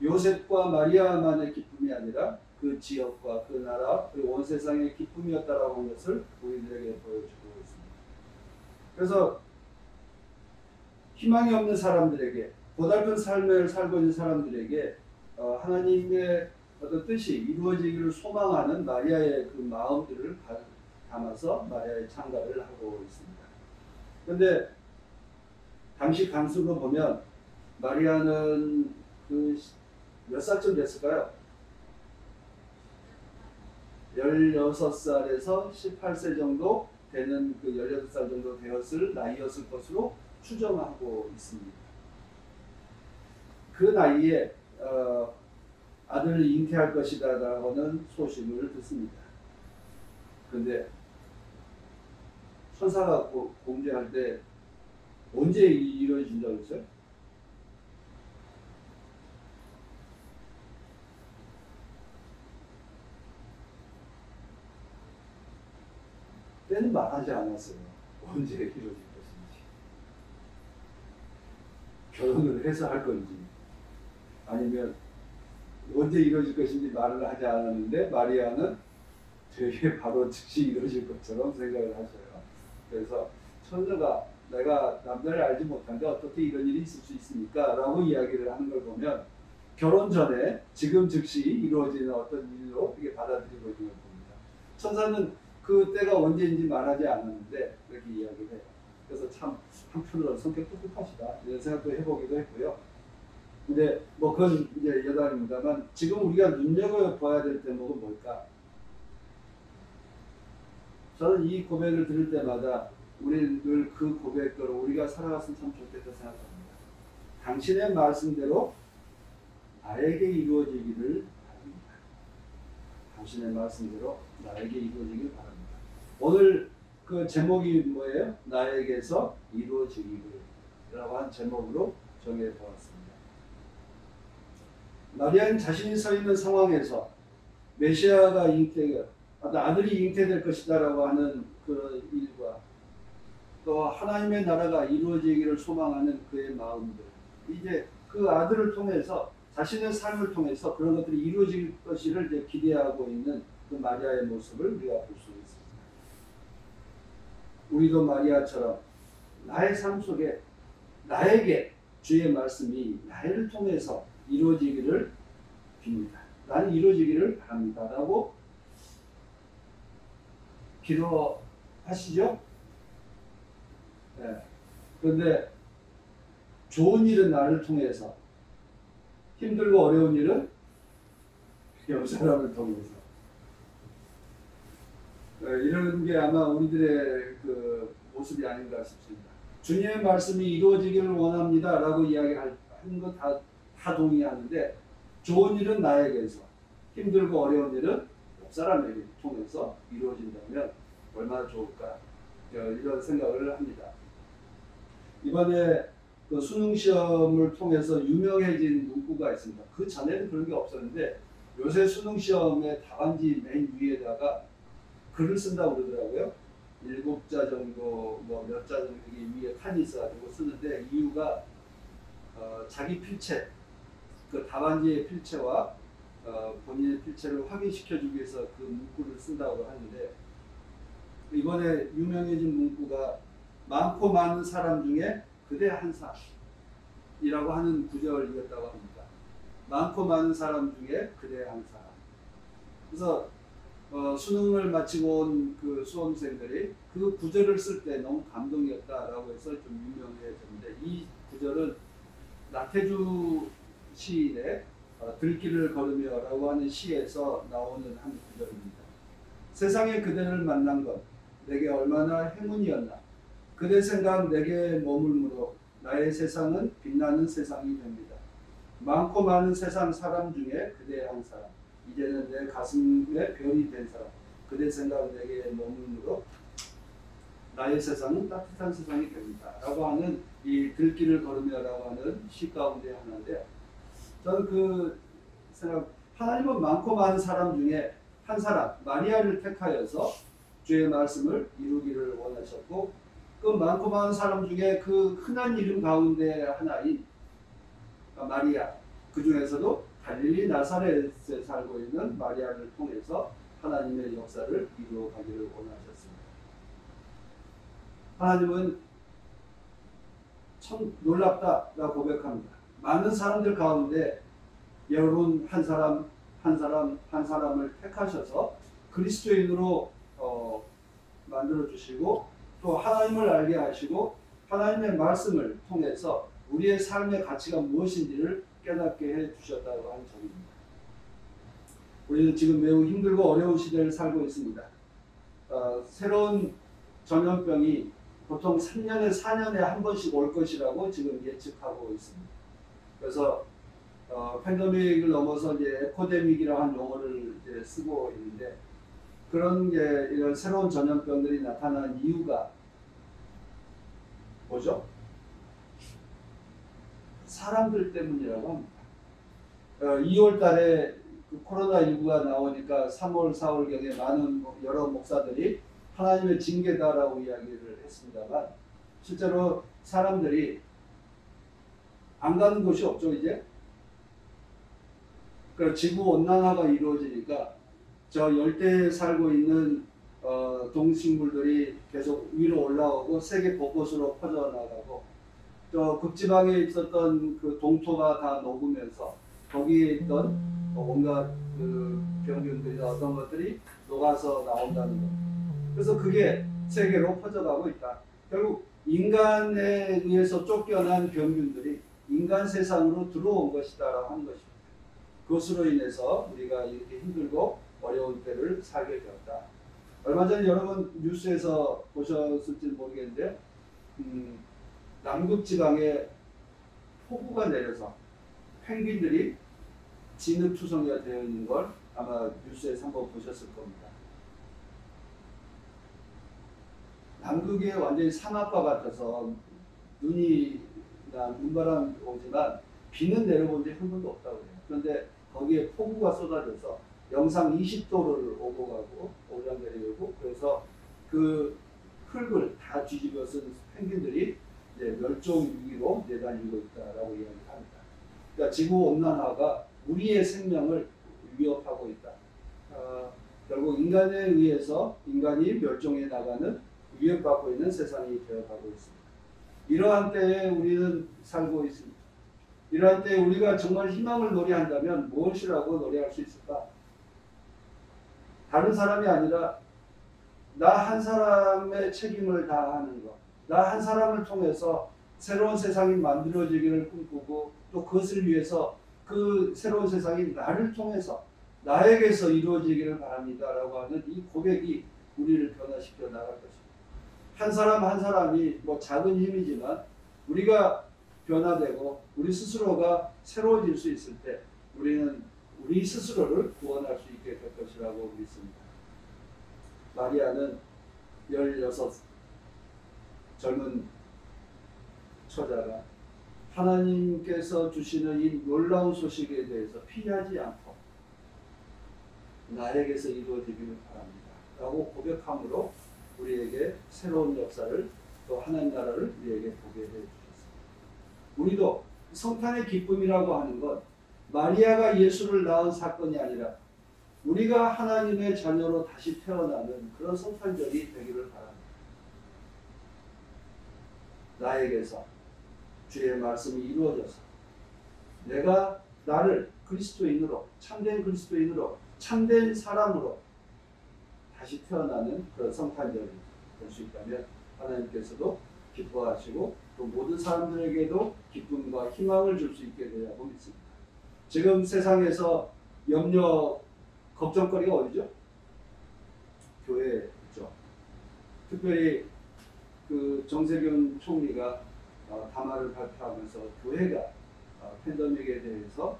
Speaker 1: 요셉과 마리아만의 기쁨이 아니라 그 지역과 그 나라 그리고 온 세상의 기쁨이었다라고 하는 것을 우리들에게 보여주고 있습니다. 그래서 희망이 없는 사람들에게, 고달픈 삶을 살고 있는 사람들에게 하나님의 어떤 뜻이 이루어지기를 소망하는 마리아의 그 마음들을 담아서 마리아의 찬가를 하고 있습니다. 그런데 당시 강습으로 보면 마리아는 그 몇 살쯤 됐을까요? 16살에서 18세 정도 되는 그 18살 정도 되었을 나이였을 것으로 추정하고 있습니다. 그 나이에 아들을 잉태할 것이다라고는 소식을 듣습니다. 그런데 천사가 공개할 때 언제 이루어진다고 했어요? 때는 말하지 않았어요. 언제 이루어질 것인지. 결혼을 해서 할 건지 아니면 언제 이루어질 것인지 말을 하지 않았는데 마리아는 되게 바로 즉시 이루어질 것처럼 생각을 하셔요. 그래서 천사가 내가 남자를 알지 못하는데 어떻게 이런 일이 있을 수 있습니까? 라고 이야기를 하는 걸 보면 결혼 전에 지금 즉시 이루어지는 어떤 일로 이게 받아들이고 있는 걸 봅니다. 천사는 그 때가 언제인지 말하지 않았는데 이렇게 이야기를 해요. 그래서 참 한편으로는 성격도 급하시다 이런 생각도 해보기도 했고요. 근데 뭐 그건 이제 여담입니다만 지금 우리가 눈여겨봐야 될 대목은 뭘까? 저는 이 고백을 들을 때마다 우리는 늘 그 고백대로 우리가 살아갔으면 참 좋겠다 생각합니다. 당신의 말씀대로 나에게 이루어지기를 바랍니다. 당신의 말씀대로 나에게 이루어지기를 바랍니다. 오늘 그 제목이 뭐예요? 나에게서 이루어지기를 라고 한 제목으로 정해보았습니다. 마리아는 자신이 서 있는 상황에서 메시아가 아들이 잉태될 것이다 라고 하는 그 일과 또 하나님의 나라가 이루어지기를 소망하는 그의 마음들, 이제 그 아들을 통해서 자신의 삶을 통해서 그런 것들이 이루어질 것을 이제 기대하고 있는 그 마리아의 모습을 우리가 볼 수 있습니다. 우리도 마리아처럼 나의 삶 속에 나에게 주의 말씀이 나를 통해서 이루어지기를 빕니다. 나는 이루어지기를 바랍니다. 라고 기도하시죠? 네. 그런데 좋은 일은 나를 통해서, 힘들고 어려운 일은 옆 사람을 통해서. 이런 게 아마 우리들의 그 모습이 아닌가 싶습니다. 주님의 말씀이 이루어지기를 원합니다. 라고 이야기하는 건 다 동의하는데, 좋은 일은 나에게서, 힘들고 어려운 일은 옆 사람에게 통해서 이루어진다면 얼마나 좋을까. 이런 생각을 합니다. 이번에 그 수능 시험을 통해서 유명해진 문구가 있습니다. 그 전에는 그런 게 없었는데 요새 수능 시험의 답안지 맨 위에다가 글을 쓴다고 그러더라고요. 7자 정도, 뭐 몇 자 정도 위에 칸이 있어가지고 쓰는데 이유가 자기 필체, 그 답안지의 필체와 본인의 필체를 확인시켜주기 위해서 그 문구를 쓴다고 하는데, 이번에 유명해진 문구가 많고 많은 사람 중에 그대 한 사람이라고 하는 구절이었다고 합니다. 많고 많은 사람 중에 그대 한 사람. 그래서 수능을 마치고 온 그 수험생들이 그 구절을 쓸 때 너무 감동이었다라고 해서 좀 유명해졌는데, 이 구절은 나태주 시인의 들길을 걸으며라고 하는 시에서 나오는 한 구절입니다. 세상에 그대를 만난 것 내게 얼마나 행운이었나. 그대 생각 내게 머물므로 나의 세상은 빛나는 세상이 됩니다. 많고 많은 세상 사람 중에 그대 한 사람, 이제는 내 가슴에 별이 된 사람, 그대 생각 내게 머물므로 나의 세상은 따뜻한 세상이 됩니다. 라고 하는 이 들길을 걸으며라고 하는 시 가운데 하나인데, 저는 그 생각, 하나님은 많고 많은 사람 중에 한 사람, 마리아를 택하여서 주의 말씀을 이루기를 원하셨고, 그 많고 많은 사람 중에 그 흔한 이름 가운데 하나인 마리아, 그 중에서도 갈릴리 나사렛에 살고 있는 마리아를 통해서 하나님의 역사를 이루어가기를 원하셨습니다. 하나님은 참 놀랍다라고 고백합니다. 많은 사람들 가운데 여러분 한 사람을 택하셔서 그리스도인으로 만들어 주시고, 또 하나님을 알게 하시고 하나님의 말씀을 통해서 우리의 삶의 가치가 무엇인지를 깨닫게 해 주셨다고 하는 점입니다. 우리는 지금 매우 힘들고 어려운 시대를 살고 있습니다. 새로운 전염병이 보통 3년에 4년에 한 번씩 올 것이라고 지금 예측하고 있습니다. 그래서 팬데믹을 넘어서 이제 에코데믹이라고 하는 용어를 이제 쓰고 있는데, 그런 게 이런 새로운 전염병들이 나타난 이유가 뭐죠? 사람들 때문이라고 합니다. 2월 달에 그 코로나19가 나오니까 3월, 4월경에 많은 여러 목사들이 하나님의 징계다라고 이야기를 했습니다만, 실제로 사람들이 안 가는 곳이 없죠, 이제. 그러니까 지구온난화가 이루어지니까 저 열대에 살고 있는 동식물들이 계속 위로 올라오고 세계 곳곳으로 퍼져나가고, 저 극지방에 있었던 그 동토가 다 녹으면서 거기에 있던 온갖 그 병균들이나 어떤 것들이 녹아서 나온다는 것. 그래서 그게 세계로 퍼져가고 있다. 결국 인간에 의해서 쫓겨난 병균들이 인간 세상으로 들어온 것이다라고 하는 것입니다. 그것으로 인해서 우리가 이렇게 힘들고 어려운 때를 살게 되었다. 얼마 전에 여러분 뉴스에서 보셨을지 모르겠는데, 남극 지방에 폭우가 내려서 펭귄들이 진흙투성이가 되어 있는 걸 아마 뉴스에서 한번 보셨을 겁니다. 남극이 완전히 상하과 같아서 눈이나 눈바람 오지만 비는 내려본 적이 한 번도 없다고 해요. 그런데 거기에 폭우가 쏟아져서 영상 20도를 오고 가고 오르락내리고, 그래서 그 흙을 다 뒤집어 쓴 펭귄들이 이제 멸종 위기로 내달리고 있다라고 이야기합니다. 그러니까 지구 온난화가 우리의 생명을 위협하고 있다. 결국 인간에 의해서 인간이 멸종해 나가는, 위협받고 있는 세상이 되어가고 있습니다. 이러한 때에 우리는 살고 있습니다. 이러한 때에 우리가 정말 희망을 노래한다면 무엇이라고 노래할 수 있을까? 다른 사람이 아니라 나 한 사람의 책임을 다하는 것, 나 한 사람을 통해서 새로운 세상이 만들어지기를 꿈꾸고, 또 그것을 위해서 그 새로운 세상이 나를 통해서 나에게서 이루어지기를 바랍니다 라고 하는 이 고백이 우리를 변화시켜 나갈 것입니다. 한 사람 한 사람이 뭐 작은 힘이지만 우리가 변화되고 우리 스스로가 새로워질 수 있을 때 우리는 우리 스스로를 구원할 수 있게 될 것이라고 믿습니다. 마리아는 16 젊은 처자가 하나님께서 주시는 이 놀라운 소식에 대해서 피하지 않고 나에게서 이루어지기를 바랍니다 라고 고백함으로 우리에게 새로운 역사를, 또 하나님 나라를 우리에게 보게 해주셨습니다. 우리도 성탄의 기쁨이라고 하는 건 마리아가 예수를 낳은 사건이 아니라 우리가 하나님의 자녀로 다시 태어나는 그런 성탄절이 되기를 바랍니다. 나에게서 주의 말씀이 이루어져서 내가 나를 그리스도인으로, 참된 그리스도인으로, 참된 사람으로 다시 태어나는 그런 성탄절이 될 수 있다면 하나님께서도 기뻐하시고 또 모든 사람들에게도 기쁨과 희망을 줄 수 있게 되라고 믿습니다. 지금 세상에서 염려, 걱정거리가 어디죠? 교회죠. 특별히 그 정세균 총리가 담화를 발표하면서 교회가 팬데믹에 대해서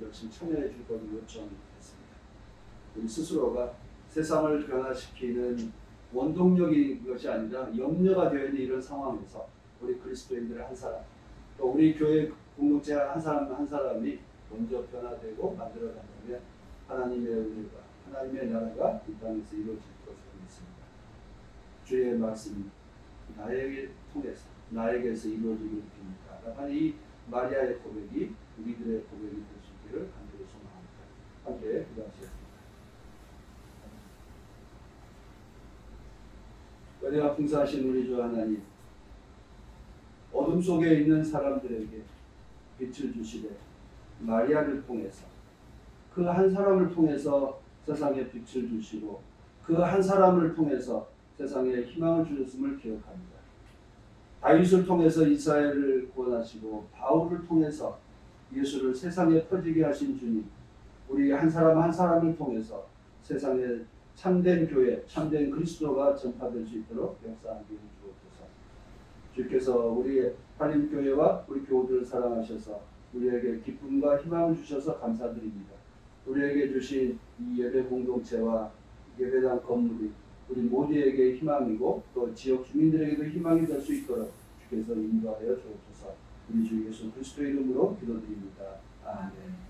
Speaker 1: 열심히 참여해 줄 것을 요청했습니다. 우리 스스로가 세상을 변화시키는 원동력인 것이 아니라 염려가 되어 있는 이런 상황에서 우리 그리스도인들의 한 사람, 또 우리 교회 공동체 한 사람 한 사람이 먼저 변화되고 만들어간다면 하나님의 은혜가, 하나님의 나라가 이 땅에서 이루어질 것으로 믿습니다. 주의 말씀이 나에게 통해서 나에게서 이루어지기를 빕니다. 이 마리아의 고백이 우리들의 고백이 될 수 있기를 간절히 소망합니다. 함께 기도하시겠습니다. 은혜가 풍성하신 우리 주 하나님, 어둠 속에 있는 사람들에게 빛을 주시되 마리아를 통해서, 그 한 사람을 통해서 세상에 빛을 주시고 그 한 사람을 통해서 세상에 희망을 주셨음을 기억합니다. 다윗을 통해서 이스라엘을 구원하시고 바울을 통해서 예수를 세상에 퍼지게 하신 주님, 우리 한 사람 한 사람을 통해서 세상에 참된 교회, 참된 그리스도가 전파될 수 있도록 역사하게 주옵소서. 주께서 우리 한림교회와 우리 교우들을 사랑하셔서 우리에게 기쁨과 희망을 주셔서 감사드립니다. 우리에게 주신 이 예배 공동체와 예배당 건물이 우리 모두에게 희망이고 또 지역 주민들에게도 희망이 될 수 있도록 주께서 인도하여 주옵소서. 우리 주 예수 그리스도의 이름으로 기도드립니다. 아멘.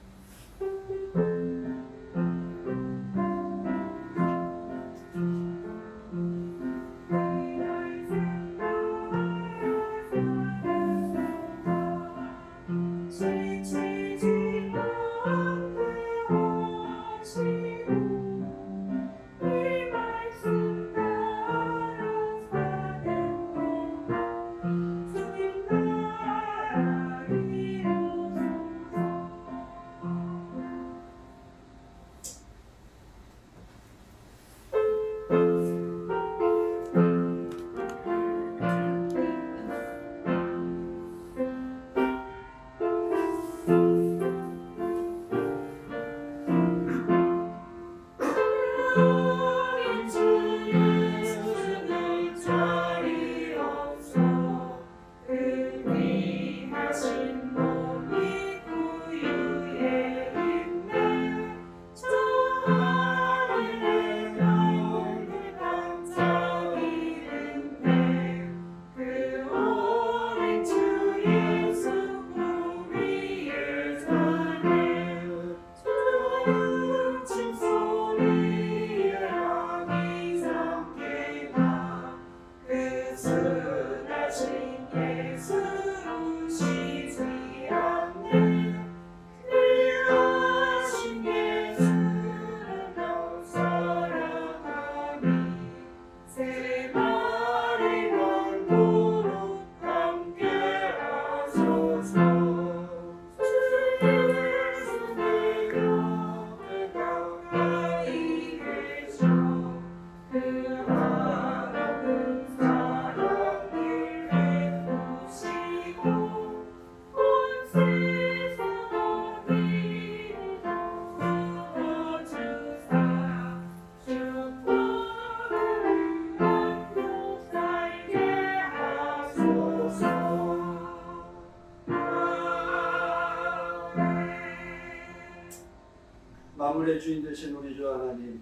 Speaker 1: 만물의 주인 되신 우리 주 하나님,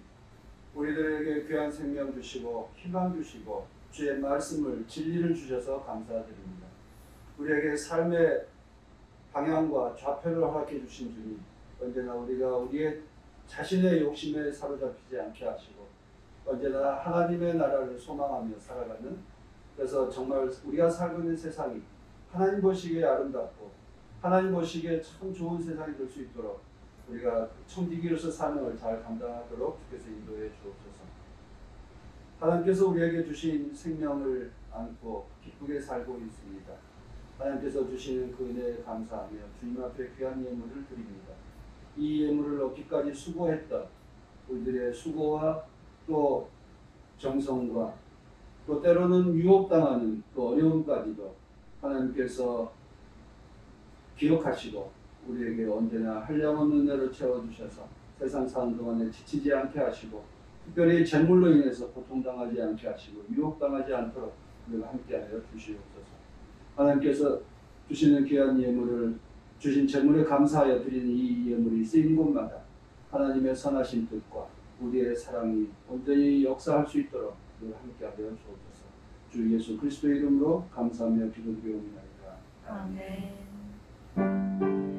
Speaker 1: 우리들에게 귀한 생명 주시고 희망 주시고 주의 말씀을 진리를 주셔서 감사드립니다. 우리에게 삶의 방향과 좌표를 허락해 주신 주님, 언제나 우리가 우리의 자신의 욕심에 사로잡히지 않게 하시고 언제나 하나님의 나라를 소망하며 살아가는, 그래서 정말 우리가 살고 있는 세상이 하나님 보시기에 아름답고 하나님 보시기에 참 좋은 세상이 될 수 있도록 우리가 청지기로서 사명을 잘 감당하도록 주께서 인도해 주옵소서. 하나님께서 우리에게 주신 생명을 안고 기쁘게 살고 있습니다. 하나님께서 주시는 그 은혜에 감사하며 주님 앞에 귀한 예물을 드립니다. 이 예물을 얻기까지 수고했던 우리들의 수고와 또 정성과 또 때로는 유혹당하는 또 어려움까지도 하나님께서 기억하시고 우리에게 언제나 한량없는 은혜로 채워주셔서 세상 사는 동안에 지치지 않게 하시고 특별히 재물로 인해서 고통당하지 않게 하시고 유혹당하지 않도록 우리가 함께하여 주시옵소서. 하나님께서 주시는 귀한 예물을 주신 재물에 감사하여 드리는 이 예물이 쓰인 곳마다 하나님의 선하신 뜻과 우리의 사랑이 온전히 역사할 수 있도록 우리가 함께하여 주옵소서. 주 예수 그리스도의 이름으로 감사하며 기도드리옵나이다.
Speaker 2: 아멘.
Speaker 7: Oh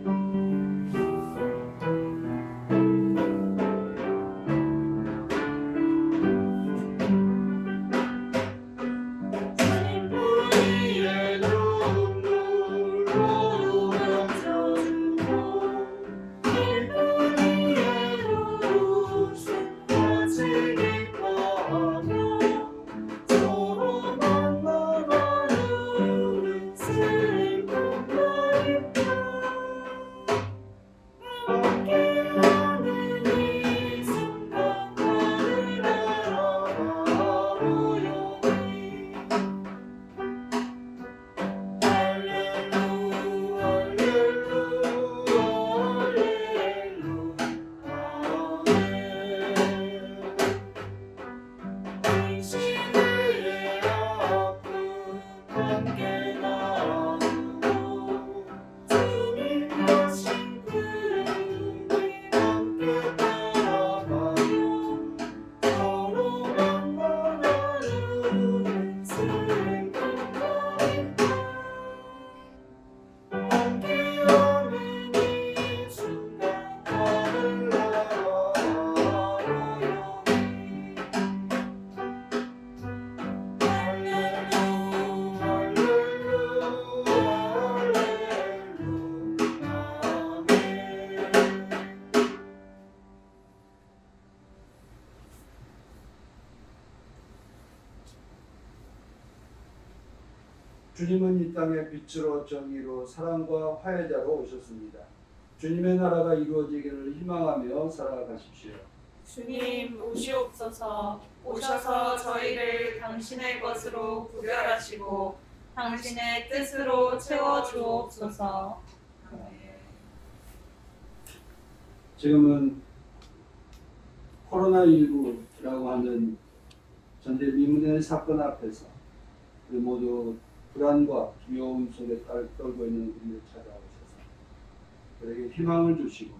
Speaker 1: 주님은 이 땅에 빛으로 정의로 사랑과 화해자로 오셨습니다. 주님의 나라가 이루어지기를 희망하며 살아가십시오.
Speaker 2: 주님 오시옵소서. 오셔서 저희를 당신의 것으로 구별하시고 당신의 뜻으로 채워주옵소서. 아멘.
Speaker 1: 지금은 코로나19라고 하는 전대미문의 사건 앞에서 우리 모두 불안과 두려움 속에 떨고 있는 우리를 찾아오셔서 우리에게 희망을 주시고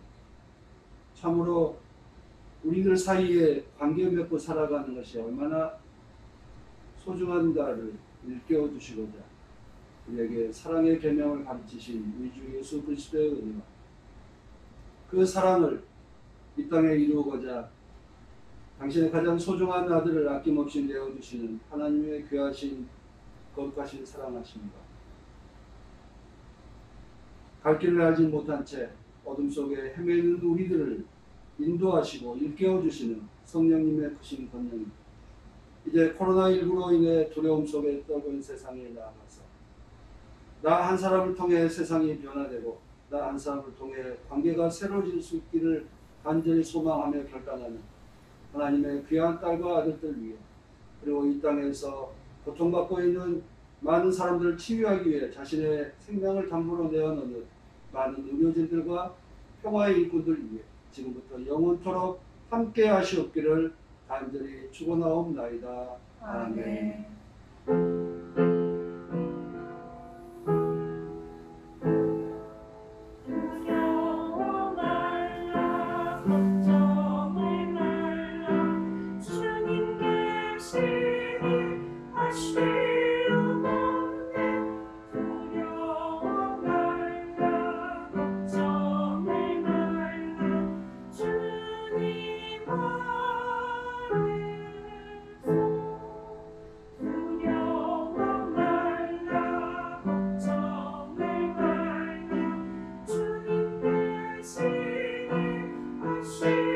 Speaker 1: 참으로 우리들 사이에 관계 맺고 살아가는 것이 얼마나 소중한가를 일깨워 주시고자 우리에게 사랑의 계명을 가르치신 우리 주 예수 그리스도의 은혜와 그 사랑을 이 땅에 이루고자 당신의 가장 소중한 아들을 아낌없이 내어주시는 하나님의 귀하신 거룩하신 사랑하십니다. 갈 길을 알지 못한 채 어둠 속에 헤매는 우리들을 인도하시고 일깨워주시는 성령님의 크신 권능이 이제 코로나19로 인해 두려움 속에 떨고 있는 세상에 나아가서 나 한 사람을 통해 세상이 변화되고 나 한 사람을 통해 관계가 새로워질 수 있기를 간절히 소망하며 결단하는 하나님의 귀한 딸과 아들들 위해 그리고 이 땅에서 고통받고 있는 많은 사람들을 치유하기 위해 자신의 생명을 담보로 내어놓는 많은 의료진들과 평화의 일꾼들 위해 지금부터 영원토록 함께 하시옵기를 간절히 축원하옵나이다. 아멘.
Speaker 2: 주님